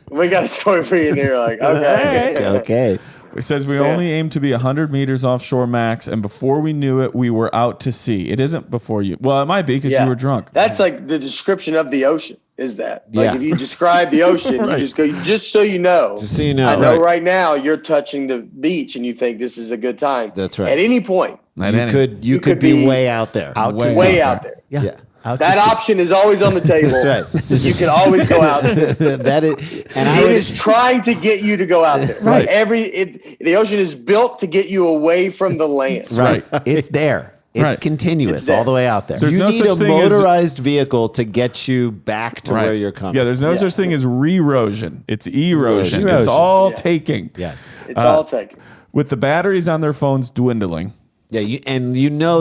We got a story for you, and they're like, okay. Okay. It says we only aim to be 100 meters offshore max, and before we knew it, we were out to sea. It isn't before you. Well, it might be because you were drunk. That's like the description of the ocean. Is that like Yeah. if you describe the ocean, Right. you just go, just so you know. Just so you know. I know Right. right now you're touching the beach and you think this is a good time. That's right. At any point, At You any- could could be be way out there. Out to way sea. out there. Yeah. Out to That sea. option is always on the table. That's right. You can always go out there. That is, and I It would, is trying to get you to go out there. Right. The ocean is built to get you away from the land. Right. it's there. It's Right. continuous It's there. all the way out there. There's You no need a such thing as- motorized vehicle to get you back to Right. where you're coming. Yeah, there's no such thing as re-erosion. It's erosion. Erosion. It's all Yeah. taking. Yes. It's all taken. With the batteries on their phones dwindling. Yeah,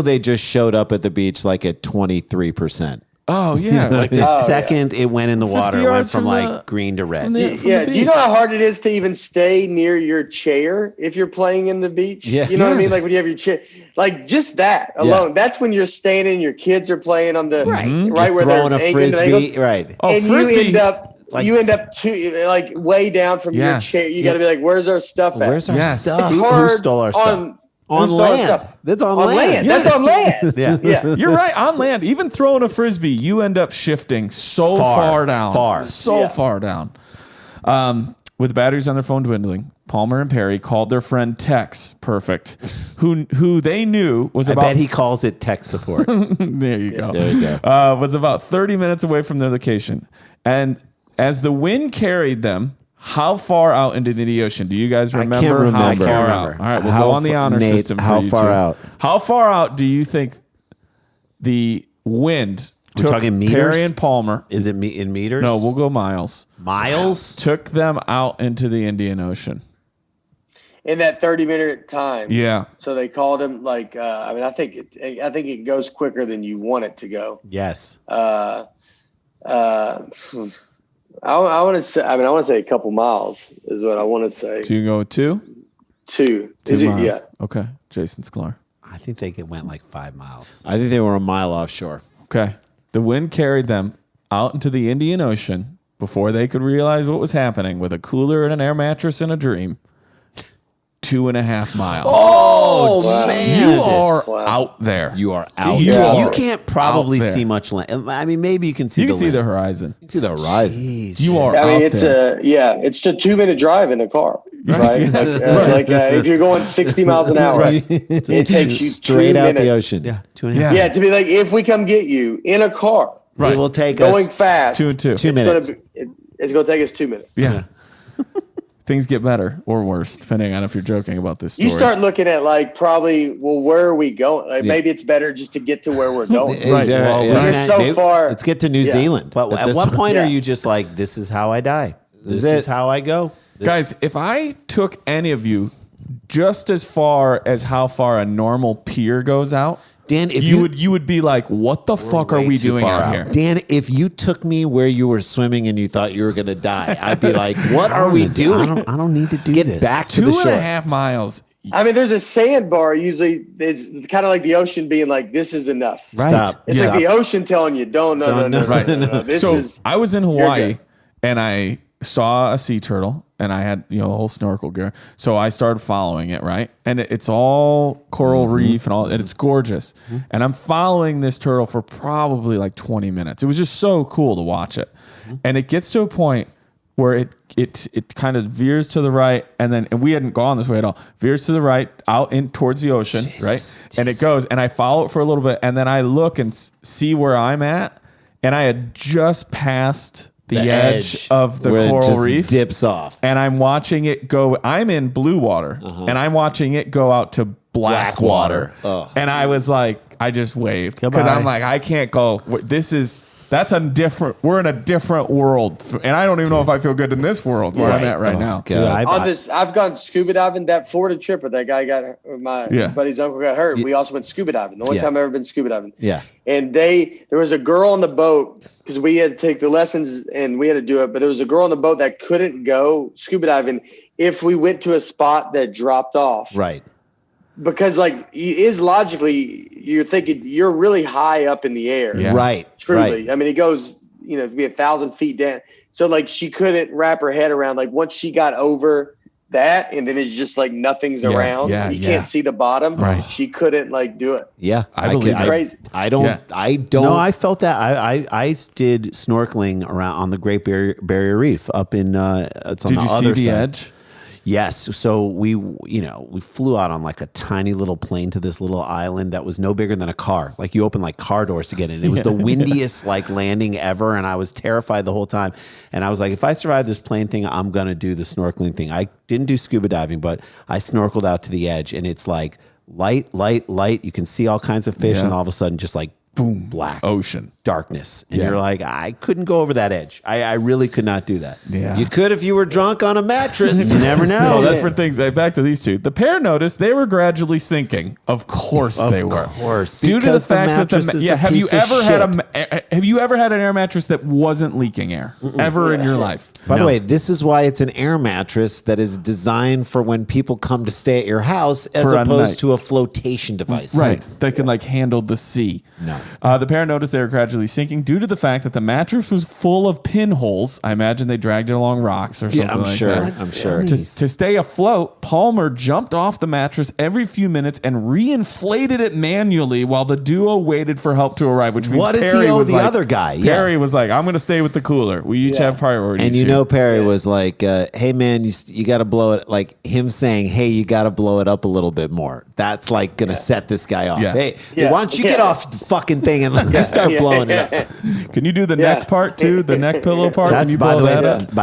they just showed up at the beach like at 23%. Oh, yeah. Like the second it went in the 50 water, it went yards from from like the- green to red. from the- Yeah. beach. Do you know how hard it is to even stay near your chair if you're playing in the beach? Yeah. You know what I mean? Yes. Like when you have your chair, like just that alone. That's when you're standing, your kids are playing on the right You're where throwing they're a aiming the frisbee, angles. right? Oh, And frisbee. you end up like way down from your Yes. chair. You got to be like, where's our stuff at? Where's our Yes. stuff? It's Who hard stole our stuff? On who stole our land. stuff? That's on On land. land. Yes. That's on land. Yeah. Yeah. You're right. On land, even throwing a frisbee, you end up shifting so far down. So Yeah. far down. With the batteries on their phone dwindling, Palmer and Perry called their friend Tex, perfect, who they knew was I about bet he calls it tech support. there you go. There you go. Was about 30 minutes away from their location. And as the wind carried them, how far out into the ocean? Do you guys remember? can't remember. How I can't far remember. out? All right, we'll How go on the fa- honor Nate, system for how you far two. out? How far out do you think the wind We're took talking meters? Perry and Palmer? Is it in meters? No, we'll go miles. miles. Took them out into the Indian Ocean. In that 30-minute time. Yeah. So they called him like I think it goes quicker than you want it to go. Yes. I want to say a couple miles is what I want to say. So you go with two? Two. Two Is it? miles. Yeah. Okay. Jason Sklar. I think they went like 5 miles. I think they were a mile offshore. Okay. The wind carried them out into the Indian Ocean before they could realize what was happening with a cooler and an air mattress and a dream. 2.5 miles. Oh, man. You are Wow. out there. You are out. You there. are You can't probably out there. see much land. I mean, maybe you can see You the can see land. the horizon. You can see the horizon. Jesus. You are I mean, out it's there. it's a 2-minute drive in a car, right? If you're going 60 miles an hour, it takes you straight 2 out minutes. the ocean. Yeah, 2.5. Yeah, to be like, if we come get you in a car, Right. It will take going us fast, 2 and 2. 2 it's minutes. it's going to take us 2 minutes. Yeah. Things get better or worse, depending on if you're joking about this story. You start looking at like probably, well, where are we going? Like maybe it's better just to get to where we're going. Right. Yeah, Well, We're so far. Let's get to New Yeah. Zealand. But at this what point Yeah. are you just like, this is how I die? This is is it. how I go? This- Guys, if I took any of you just as far as how far a normal pier goes out, Dan, if you would be like, what the fuck are way we too doing far out out. here? Dan, if you took me where you were swimming and you thought you were going to die, I'd be like, what are we doing? I don't need to do Get this. back to the shore. 2.5 miles. I mean, there's a sandbar. Usually, it's kind of like the ocean being like, "This is enough." Right. Stop. It's like the ocean telling you, "No. Right. This So is." I was in You're Hawaii good. and I saw a sea turtle and I had, a whole snorkel gear. So I started following it, right? And it's all coral reef and and it's gorgeous. And I'm following this turtle for probably like 20 minutes. It was just so cool to watch it. And it gets to a point where it kind of veers to the right and we hadn't gone this way at all. Veers to the right out in towards the ocean, right? And it goes and I follow it for a little bit and then I look and see where I'm at and I had just passed the edge of the where it coral just reef dips off. and I'm watching it go. I'm in blue water and I'm watching it go out to black water. Oh. And I was like, I just waved because Goodbye. I'm like, I can't go. This is That's we're in a different world. And I don't even know if I feel good in this world where I'm at right now. I've gone scuba diving. That Florida trip where that guy my buddy's uncle got hurt. We also went scuba diving. The only time I've ever been scuba diving. Yeah. And there was a girl on the boat because we had to take the lessons and we had to do it. But there was a girl on the boat that couldn't go scuba diving if we went to a spot that dropped off. Right. Because logically, you're thinking you're really high up in the air. Yeah. Right. Truly. Right. I mean, it goes, to be 1,000 feet down. So like she couldn't wrap her head around, like once she got over that and then it's just like nothing's around. You can't see the bottom. Right. She couldn't like do it. Yeah. I believe it's crazy. I don't. No, I felt that. I did snorkeling around on the Great Barrier Reef up in, it's on the other side. Did you see the edge? Yes. So we flew out on like a tiny little plane to this little island that was no bigger than a car. Like you open like car doors to get in. It was the windiest like landing ever. And I was terrified the whole time. And I was like, if I survive this plane thing, I'm going to do the snorkeling thing. I didn't do scuba diving, but I snorkeled out to the edge and it's like light. You can see all kinds of fish and all of a sudden just like boom, black ocean, darkness. And you're like, I couldn't go over that edge. I really could not do that. Yeah. You could if you were drunk on a mattress. You never know. So that's for things. Back to these two. The pair noticed they were gradually sinking. Of course they were. Of course. Due to the fact that have you ever had an air mattress that wasn't leaking air ever in your life? By the way, this is why it's an air mattress that is designed for when people come to stay at your house as opposed to a flotation device. Right. That can like handle the sea. No. The pair noticed they were gradually sinking due to the fact that the mattress was full of pinholes. I imagine they dragged it along rocks or something that. I'm sure. To stay afloat, Palmer jumped off the mattress every few minutes and reinflated it manually while the duo waited for help to arrive, which means Perry was the other guy? Perry was like, I'm going to stay with the cooler. We each have priorities. And Perry was like, hey, man, you got to blow it. Like him saying, hey, you got to blow it up a little bit more. That's like going to set this guy off. Yeah. Hey, why don't you get off the fucking thing and just start blowing it up? Can you do the neck part too? The neck pillow part? That's by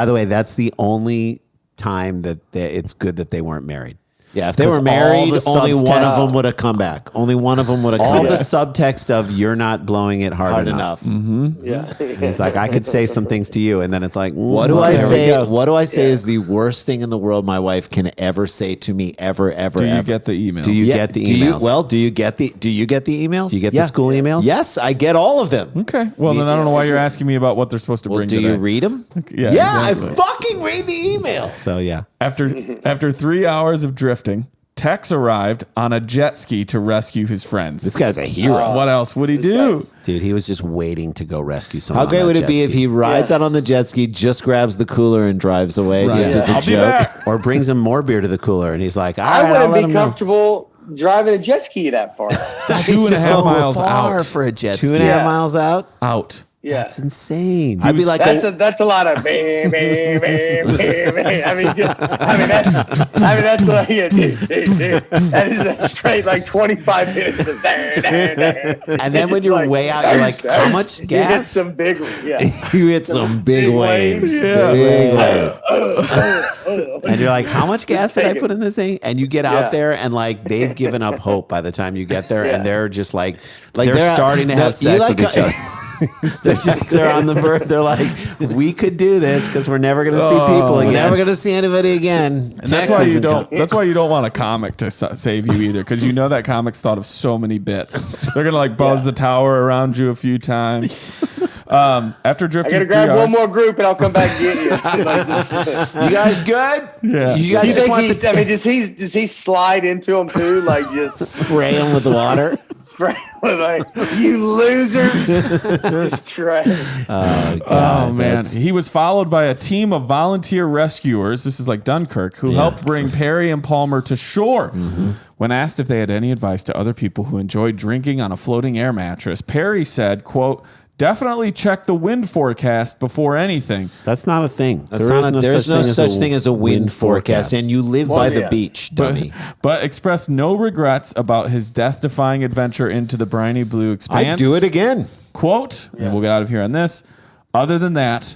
the way, that's the only time that it's good that they weren't married. Yeah, if they were married, only one of them would have come back. Only one of them would have come back. All the subtext of you're not blowing it hard enough. Mm-hmm. Yeah. It's like, I could say some things to you, and then it's like, what do I say? What do I say is the worst thing in the world my wife can ever say to me, ever. Do you get the emails? Do you get the emails? Do you get the emails? Do you get the school emails? Yes, I get all of them. Okay. Well, then I don't know why you're asking me about what they're supposed to bring do today. you read them? Yeah, exactly. I fucking read the emails. So, yeah. After 3 hours of drifting, Tex arrived on a jet ski to rescue his friends. This guy's a hero. What else would he do? Dude, he was just waiting to go rescue someone. How great would it be if he rides out on the jet ski, just grabs the cooler and drives away just as a joke? Or brings him more beer to the cooler and he's like, I wouldn't be comfortable driving a jet ski that far. 2.5 miles out. For a jet ski. 2.5 miles out? Out. Yeah. That's insane. I'd be like, that's a lot of bang, bang, bang, bang, bang. That's like, that is a straight like 25 minutes of and then when you're way out, you're like, how much gas? You hit some big, you hit some big waves. Yeah. Big waves. And you're like, how much gas did I put in this thing? And you get out there and like they've given up hope by the time you get there, and they're just like they're starting to have sex with each other. they're on the verge. They're like, we could do this because we're never going to see people again. We're never going to see anybody again. And that's why you don't. That's why you don't want a comic to save you either, because you know that comic's thought of so many bits. They're gonna like buzz the tower around you a few times. After drifting, I gotta grab one more group and I'll come back and get you. You guys good? Yeah. You guys just want to? I mean, does he slide into them too? Like just spray them with the water? Like, you losers. Just try. Oh man. He was followed by a team of volunteer rescuers. This is like Dunkirk, who helped bring Perry and Palmer to shore. Mm-hmm. When asked if they had any advice to other people who enjoyed drinking on a floating air mattress, Perry said, quote, definitely check the wind forecast before anything. That's not a thing. There's no such thing as a wind forecast, and you live by the beach, dummy. But expressed no regrets about his death-defying adventure into the briny blue expanse. I'd do it again. Quote, and we'll get out of here on this. Other than that,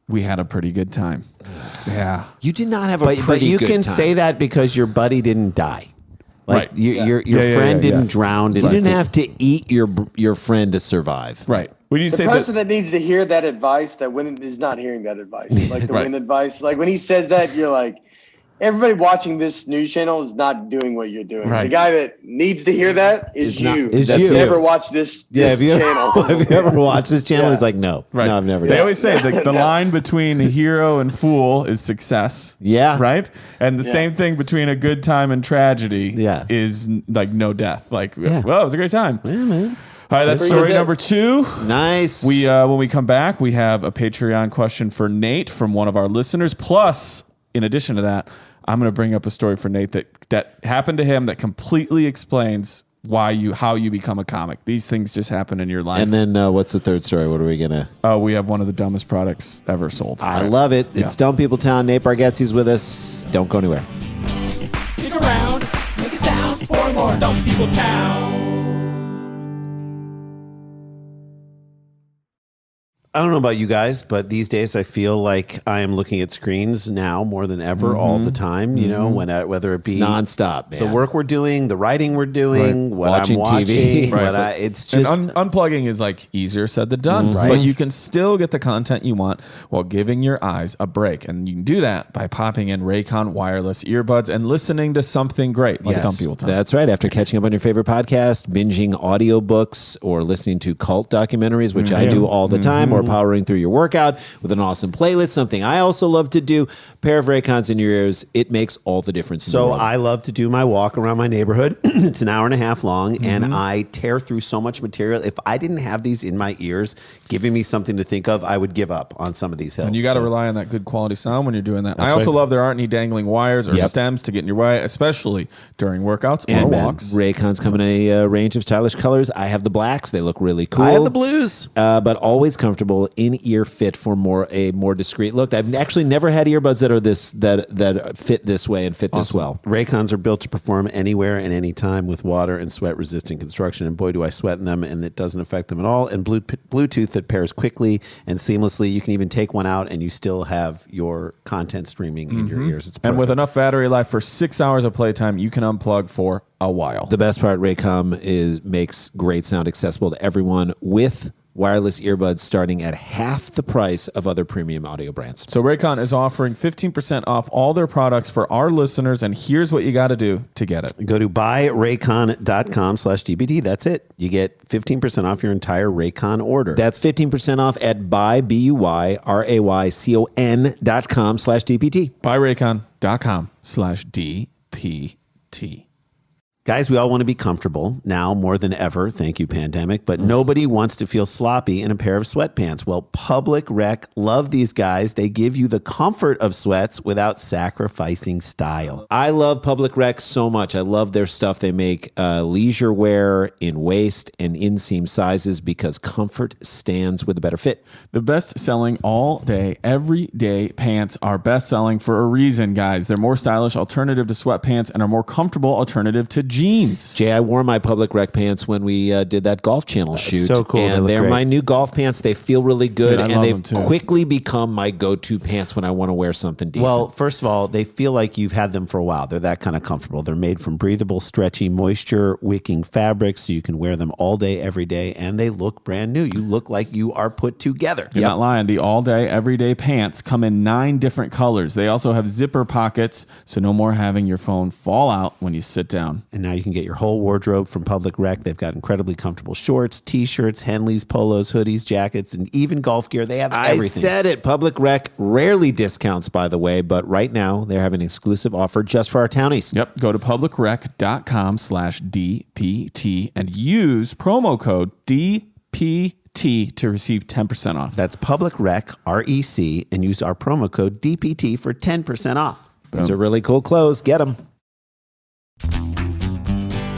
we had a pretty good time. Yeah. You did not have a pretty good time. But you can say that because your buddy didn't die. Like Right. your friend didn't drown. You didn't have to eat your friend to survive. Right. When you The say person that needs to hear that advice, that when is not hearing that advice, like the Right. win advice, like when he says that, you're like, everybody watching this news channel is not doing what you're doing. Right. The guy that needs to hear that is you. is That's you. never watched this Have you channel. have you ever watched this channel? Yeah. He's like, no, Right. no, I've never. They done. always say the line between hero and fool is success. Yeah. Right? And the same thing between a good time and tragedy is like no death. Like, well, it was a great time. Yeah, man. All right, that's story number 2. Nice. We when we come back, we have a Patreon question for Nate from one of our listeners. Plus, in addition to that, I'm going to bring up a story for Nate that happened to him that completely explains how you become a comic. These things just happen in your life. And then what's the third story? What are we gonna? Oh, we have one of the dumbest products ever sold. I love it. It's Dumb People Town. Nate Bargatze's with us. Don't go anywhere. Stick around, make a sound for more Dumb People Town. I don't know about you guys, but these days I feel like I am looking at screens now more than ever, all the time. You know, whether it be Nonstop, man. the work we're doing, the writing we're doing, what Watching I'm watching, TV. it's just And unplugging is like easier said than done, but you can still get the content you want while giving your eyes a break. And you can do that by popping in Raycon wireless earbuds and listening to something great like Dumb People Time. That's right. After catching up on your favorite podcast, binging audiobooks, or listening to cult documentaries, which I do all the time, or powering through your workout with an awesome playlist, something I also love to do, a pair of Raycons in your ears, it makes all the difference in the So world. I love to do my walk around my neighborhood. It's an hour and a half long, and I tear through so much material. If I didn't have these in my ears giving me something to think of, I would give up on some of these hills. And you got to rely on that good quality sound when you're doing that. I also love there aren't any dangling wires or stems to get in your way, especially during workouts or walks. Raycons come in a range of stylish colors. I have the blacks. They look really cool. I have the blues. But always comfortable, in-ear fit for a more discreet look. I've actually never had earbuds that are that fit this way and fit this well. Raycons are built to perform anywhere and anytime with water and sweat resistant construction, and boy do I sweat in them, and it doesn't affect them at all. And Bluetooth that pairs quickly and seamlessly. You can even take one out and you still have your content streaming in your ears. It's perfect. And with enough battery life for 6 hours of playtime, you can unplug for a while. The best part, Raycom makes great sound accessible to everyone with wireless earbuds starting at half the price of other premium audio brands. So Raycon is offering 15% off all their products for our listeners, and here's what you got to do to get it. Go to buyraycon.com/DBT. That's it. You get 15% off your entire Raycon order. That's 15% off at buyraycon.com/DPT. Buyraycon.com/DPT. Guys, we all want to be comfortable now more than ever. Thank you, pandemic. But nobody wants to feel sloppy in a pair of sweatpants. Well, Public Rec love these guys. They give you the comfort of sweats without sacrificing style. I love Public Rec so much. I love their stuff. They make leisure wear in waist and inseam sizes because comfort stands with a better fit. The best-selling all-day, everyday pants are best-selling for a reason, guys. They're more stylish alternative to sweatpants and are more comfortable alternative to jeans. Jay, I wore my Public Rec pants when we did that Golf Channel shoot. So cool. And they're great. my new golf pants. They feel really good, Dude, I and love they've them too. quickly become my go-to pants when I want to wear something decent. Well, first of all, they feel like you've had them for a while. They're that kind of comfortable. They're made from breathable, stretchy, moisture-wicking fabrics, so you can wear them all day, every day, and they look brand new. You look like you are put together. You're not lying. The all-day, everyday pants come in 9 different colors. They also have zipper pockets, so no more having your phone fall out when you sit down. And now you can get your whole wardrobe from Public Rec. They've got incredibly comfortable shorts, t-shirts, Henleys, polos, hoodies, jackets, and even golf gear. They have everything. I said it. Public Rec rarely discounts, by the way, but right now they're having an exclusive offer just for our townies. Yep. Go to publicrec.com/DPT and use promo code DPT to receive 10% off. That's Public Rec, REC, and use our promo code DPT for 10% off. These are really cool clothes. Get them.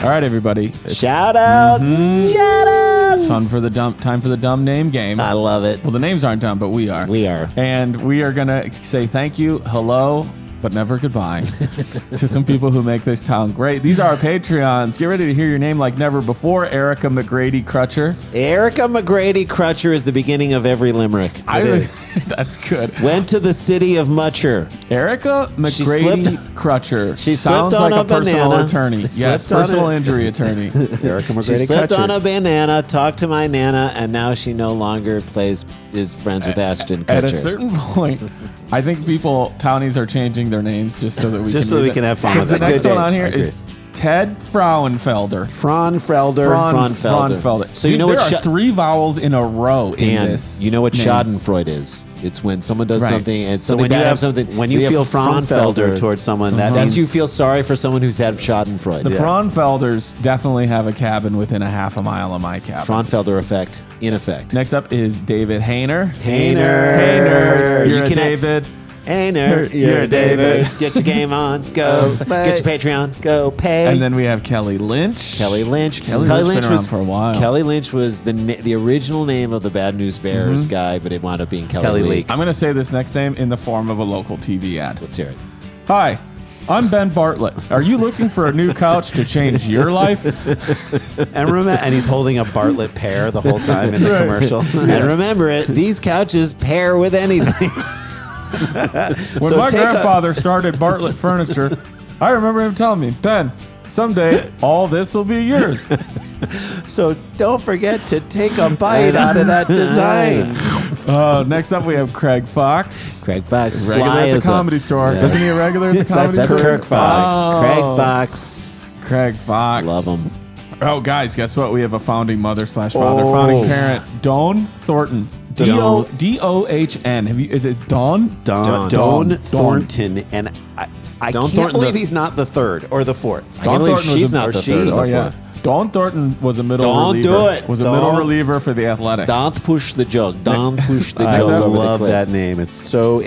All right, everybody. It's Shout-outs. Shout-outs. time for the dumb name game. I love it. Well, the names aren't dumb, but we are. We are. And we are going to say thank you, hello, but never goodbye to some people who make this town great. These are our Patreons. Get ready to hear your name like never before. Erica McGrady Crutcher. Erica McGrady Crutcher is the beginning of every limerick. That's good. Went to the city of Mutcher. Erica McGrady Crutcher. She sounds slipped on like a a personal banana. attorney. Yes, personal injury attorney. Erica McGrady She slipped Crutcher. on a banana, talked to my nana, and now she no longer is friends with Ashton Kutcher. At a certain point, I think townies are changing their names just so that we can have fun with The it. next Good one day. on here is Ted Frauenfelder. Frauenfelder. So you know there what are 3 vowels in a row in Dan, this. you know what name. Schadenfreude is? It's when someone does Right. something and So something when you bad have happens, something when you have feel Frauenfelder towards someone, that that's means you feel sorry for someone who's had Schadenfreude. The Frauenfelders definitely have a cabin within a half a mile of my cabin. Frauenfelder effect, in effect. Next up is David Hayner. Hayner. You're You a can- David. Hayner, You're a David. Get your game on, go. Get your Patreon, go pay. And then we have Kelly Lynch. Kelly Lynch. Kelly Lynch been around for a while. Kelly Lynch was the original name of the Bad News Bears guy, but it wound up being Kelly Leak. I'm going to say this next name in the form of a local TV ad. Let's hear it. Hi, I'm Ben Bartlett. Are you looking for a new couch to change your life? and he's holding a Bartlett pear the whole time in the commercial. And remember it, these couches pair with anything. When my grandfather started Bartlett Furniture, I remember him telling me, Ben, someday all this will be yours. So don't forget to take a bite out of that design. Next up, we have Craig Fox. Craig Fox. Regular Sly at the as a- Comedy Store. Yeah. Isn't he a regular at the Comedy That's Store? Kirk Fox. Oh. Craig Fox. Craig Fox. Love him. Oh, guys, guess what? We have a founding mother/father, founding parent, Dawn Thornton. D-O-H-N. Is it Dawn? Dawn Thornton. And I Dawn can't Thornton, believe he's not the third or the fourth. I can't believe Thornton was she's a- not or the she- third. Oh, yeah. Dawn Thornton was a middle Don't reliever. do it. Was a Don't. middle reliever for the Athletics. Don't push the jug. Don't push the I jug. over the love cliff. that name. It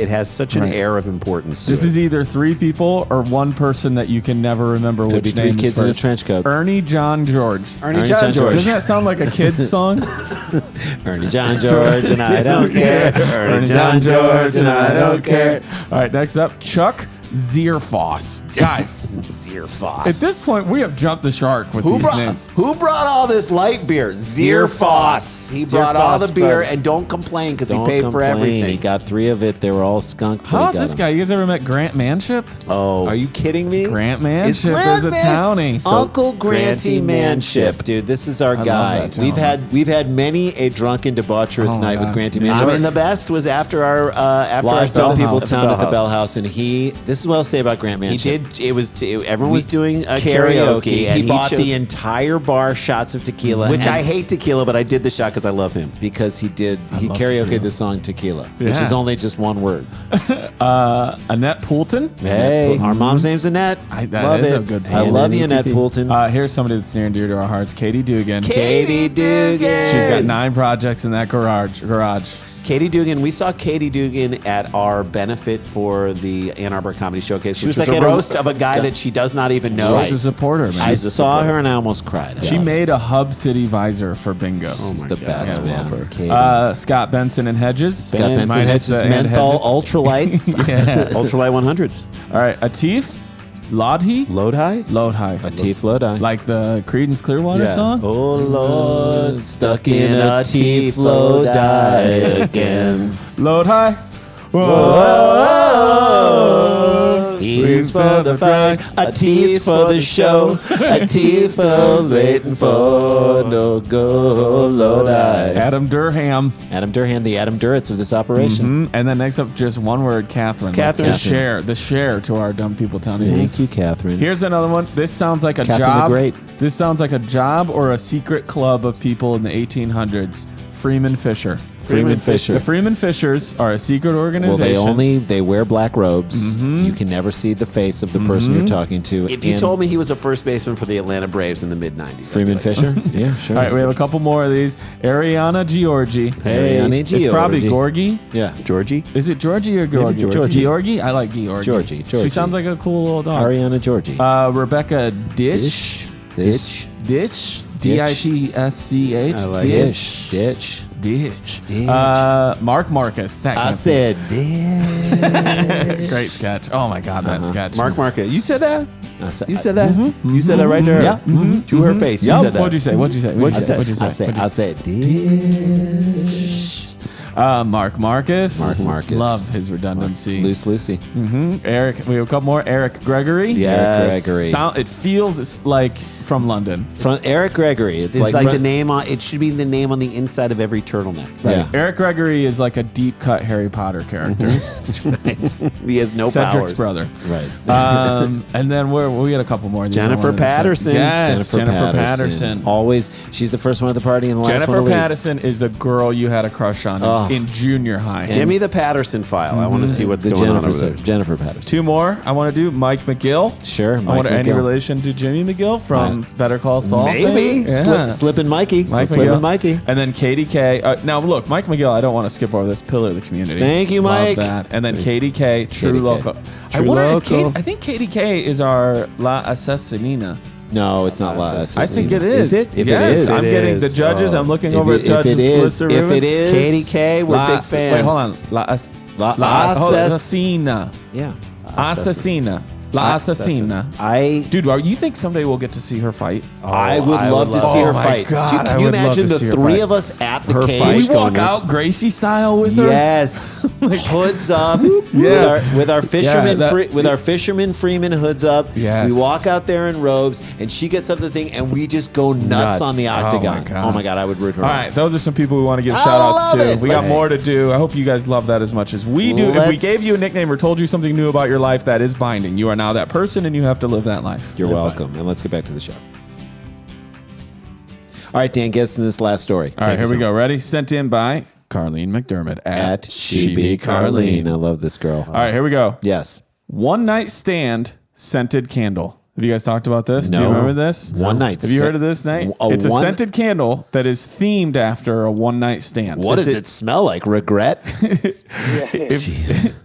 has such an Right. air of importance. This to is it. either 3 people or 1 person that you can never remember Could which be 3 name is kids in a first. trench coat. Ernie John George. Ernie John John George. Doesn't that sound like a kid's song? Ernie John George and I don't care. Ernie John George and I don't care. All right, next up, Chuck Zierfoss. Guys, Zierfoss. at this point, we have jumped the shark with these names. Who brought all this light beer? Zierfoss. He brought all the Zierfoss, beer, brother. and don't complain because he Don't paid for complain. everything. He got 3 of it. They were all skunked. but How he about got this them. guy? You guys ever met Grant Manship? Oh, Are you kidding me? Grant Is Manship Grant is a Man- townie. Uncle Granty Granty Manship, dude. This is our love guy. that gentleman. We've had many a drunken debaucherous Oh, my night with God. Granty I Manship. mean, the best was after our Live Stone Bell People's House. Town at the Bell House, and this is what I'll say about Grant He Manship. did. Everyone was doing karaoke, and He bought chose- the entire bar shots of tequila, which and- I hate tequila, but I did the shot because I love him. because he love karaokeed tequila. the song Tequila, which Yeah. is only just one word. Annette Poulton. Hey, Our mom's name's Annette. That love is it. a good I name. love you, Annette Poulton. Here's somebody that's near and dear to our hearts, Katie Dugan. Katie Dugan. She's got 9 projects in that garage. Katie Dugan. We saw Katie Dugan at our benefit for the Ann Arbor Comedy Showcase. She Which was was like a at a- roast of a guy that she does not even know. She's a supporter, man. I She's a saw supporter. her and I almost cried. She made a Hub City visor for bingo. She's the best, Yeah, I man. love her. Katie. Scott Benson and Hedges. Scott Benson Minus has his the menthol Hedges. ultralights. Yeah. Ultralight 100s. All right, Atif Lodhi. Load high? Load High. Atif Lodi. Like the Creedence Clearwater song? Oh Lord, stuck in a T-flow die again. Load High. Whoa, E's for the fight, a T's for the show, a T-flow's waiting for no go Lodi. Adam Durham. Adam Durham, the Adam Duritz of this operation. And then next up, just one word, Catherine. Catherine. The share to our dumb people town easy. Thank you, Catherine. Here's another one. This sounds like a Catherine job. the Great. This sounds like a job or a secret club of people in the 1800s. Freeman Fisher. Freeman Fisher. The Freeman Fishers are a secret Well, organization. they wear black robes. You can never see the face of the person you're talking to. If you And told me he was a first baseman for the Atlanta Braves in the mid-90s. Freeman Fisher, yeah, sure. All right, we have a couple more of these. Ariana Giorgi. Ariana It's probably Giorgi. Gorgie. Yeah, Georgie? Is it Georgie or Georgie? Georgie. Georgie? I like Georgie. Georgie. She sounds like a cool little dog. Ariana Georgie. Rebecca Dish. Ditch. Ditch. D-I-T-S-C-H. I like it. Ditch. Ditch. Mark Marcus. I said, Great sketch. Oh my God, that sketch. Mark Market. You said that? You said that? You said that right to her? Yeah. To her face. You said that. What'd you say? What'd you say? What'd you say? What'd you say? I said, dish. Mark Marcus. Mark Marcus. Love his redundancy. Loose Lucy. Eric. We have a couple more. Eric Gregory. Eric Gregory. It feels like from London. From Eric Gregory. It's Like the name on it should be the name on the inside of every turtleneck. Yeah. Eric Gregory is like a deep cut Harry Potter character. That's right. He has no Cedric's powers. brother. Right. And then we had a couple more. Of these I Jennifer wanted to say. Patterson. Yes, Jennifer Patterson. Always. She's the first one at the party and the last Jennifer one to leave. Patterson is the girl you had a crush on in junior high. Give me the Patterson file. I want to see what's going on over there. Jennifer Patterson. Two more I want to do. Mike McGill. Sure. I wonder any relation to Jimmy McGill from Better Call Saul? Maybe. Yeah. Slipping Mikey. Mike Slipping McGill. Mikey. And then Katie K. Now, look, Mike McGill, I don't want to skip over this pillar of the community. Thank you, Mike. Love that. And then Katie K. True Katie K. Loco. True I wonder, Loco. I think Katie K. is our La Assassinina. No, it's not last. I think it is. Is it? If yes, it is, I'm it getting is. the judges. I'm looking If over it- at judges. if it is, Katie K, we're big fans. Wait, hold on. La Assassina. Yeah. Assassina. La Assassina. Dude, you think someday we'll get to see her fight? I would love to see her fight. God, Dude, I can you would love imagine to the see her three fight. of us at the Her cage? fight. Can we walk going, out Gracie style with her? Yes, hoods up. Yeah. with our fisherman, Yeah, with our fisherman Freeman hoods up. Yes. We walk out there in robes, and she gets up the thing, and we just go nuts on the octagon. God. Oh my God, I would root her. All on. right, those are some people we want to give I shout outs love to. it. We got Let's- more to do. I hope you guys love that as much as we do. If we Let's- gave you a nickname or told you something new about your life, that is binding. You are now that person, and you have to live that life. You're welcome, and let's get back to the show. All right, Dan, get us in this last story. All right, here we go. Ready? Sent in by Carlene McDermott At She Be Carlene. I love this girl. All right, here we go. Yes. One night stand scented candle. Have you guys talked about this? Do you No. remember this? One night. Have you heard of this, Nate? It's a scented candle that is themed after a one night stand. What does it smell like? Regret?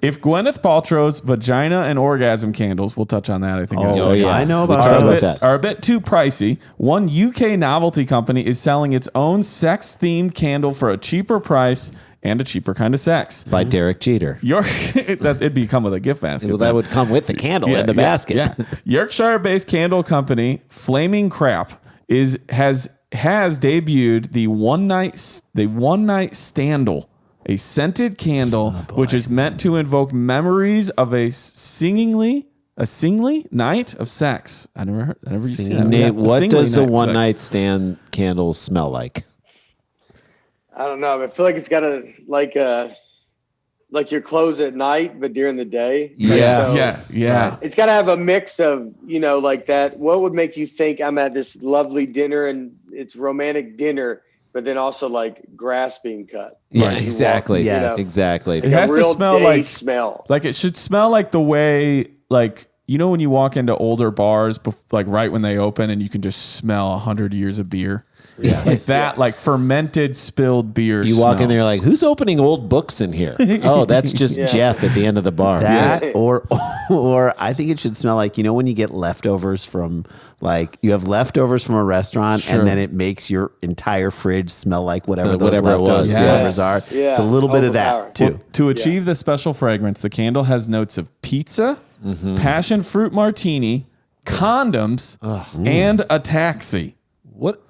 If Gwyneth Paltrow's vagina and orgasm candles, we'll touch on that. I think. Oh, yeah. I know We'll about talk those. about that. Are a bit too pricey. One UK novelty company is selling its own sex-themed candle for a cheaper price and a cheaper kind of sex. By Derek Jeter. It'd come with a gift basket. Well, that would come with the candle in the basket. Yeah. Yorkshire-based candle company Flaming Crap has debuted the one night standle, a scented candle which is meant to invoke memories of a singly night of sex. I never seen that. Nate, A what singly does a night of one sex. night stand candle smell like? I don't know. I feel like it's got a like your clothes at night, but during the day. Yeah. So Yeah. it's got to have a mix of, like that. What would make you think I'm at this lovely dinner and it's romantic dinner, but then also like grass being cut? Yeah, Like you exactly. walk, Yes. Exactly. It has a to real smell day like smell. Like it should smell like the way, like, when you walk into older bars, like right when they open, and you can just smell 100 years of beer. Yeah, like that, like fermented spilled beer. You walk in there like, who's opening old books in here? Oh, that's just Yeah. Jeff at the end of the bar. That or I think it should smell like, when you get leftovers from, like, you have leftovers from a restaurant Sure. and then it makes your entire fridge smell like whatever those Whatever it was. leftovers Yes. are. Yeah. It's a little bit of that Overpowering. too. To achieve the special fragrance, the candle has notes of pizza, passion fruit martini, condoms, and a taxi. What?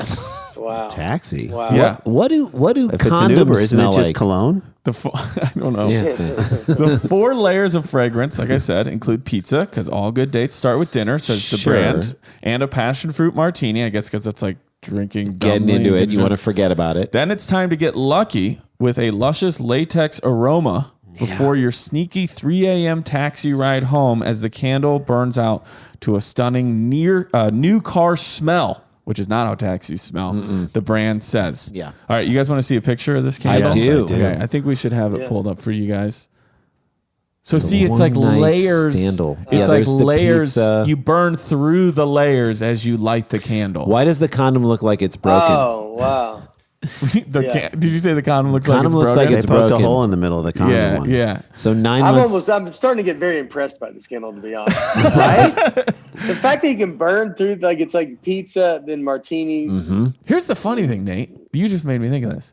Wow. Taxi. Wow. Yeah. What do If it's an condoms Uber, isn't smell it just like? cologne? I don't know. Yeah. The 4 layers of fragrance, like I said, include pizza, because all good dates start with dinner, says the Sure. brand, and a passion fruit martini, I guess, because that's like drinking. Getting dumbly into it, and you want to forget about it. Then it's time to get lucky with a luscious latex aroma before your sneaky 3 a.m. taxi ride home as the candle burns out to a stunning new car smell, which is not how taxis smell, the brand says. Yeah. All right, you guys want to see a picture of this candle? do. Okay, I think we should have it pulled up for you guys. So The see, it's like one-night layers. standle. It's Yeah, like there's the layers. pizza. You burn through the layers as you light the candle. Why does the condom look like it's broken? Oh, wow. Did you say the condom looks Condom like it's looks broken? like They poked broken. a hole in the middle of the condom yeah, one. yeah. So 9 months. I'm starting to get very impressed by this candle, to be honest. Right? The fact that you can burn through, like, it's like pizza, then martinis. Here's the funny thing, Nate. You just made me think of this.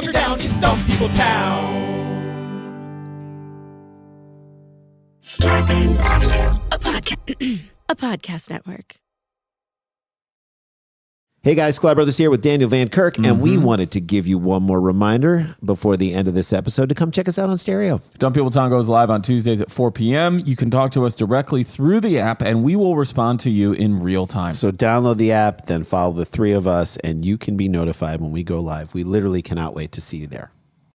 Hunker down is Dumb People Town. Starburns Audio, a podcast network. Hey guys, Clyde Brothers here with Daniel Van Kirk, and we wanted to give you one more reminder before the end of this episode to come check us out on stereo. Dumb People Town goes live on Tuesdays at 4 p.m. You can talk to us directly through the app, and we will respond to you in real time. So download the app, then follow the three of us, and you can be notified when we go live. We literally cannot wait to see you there.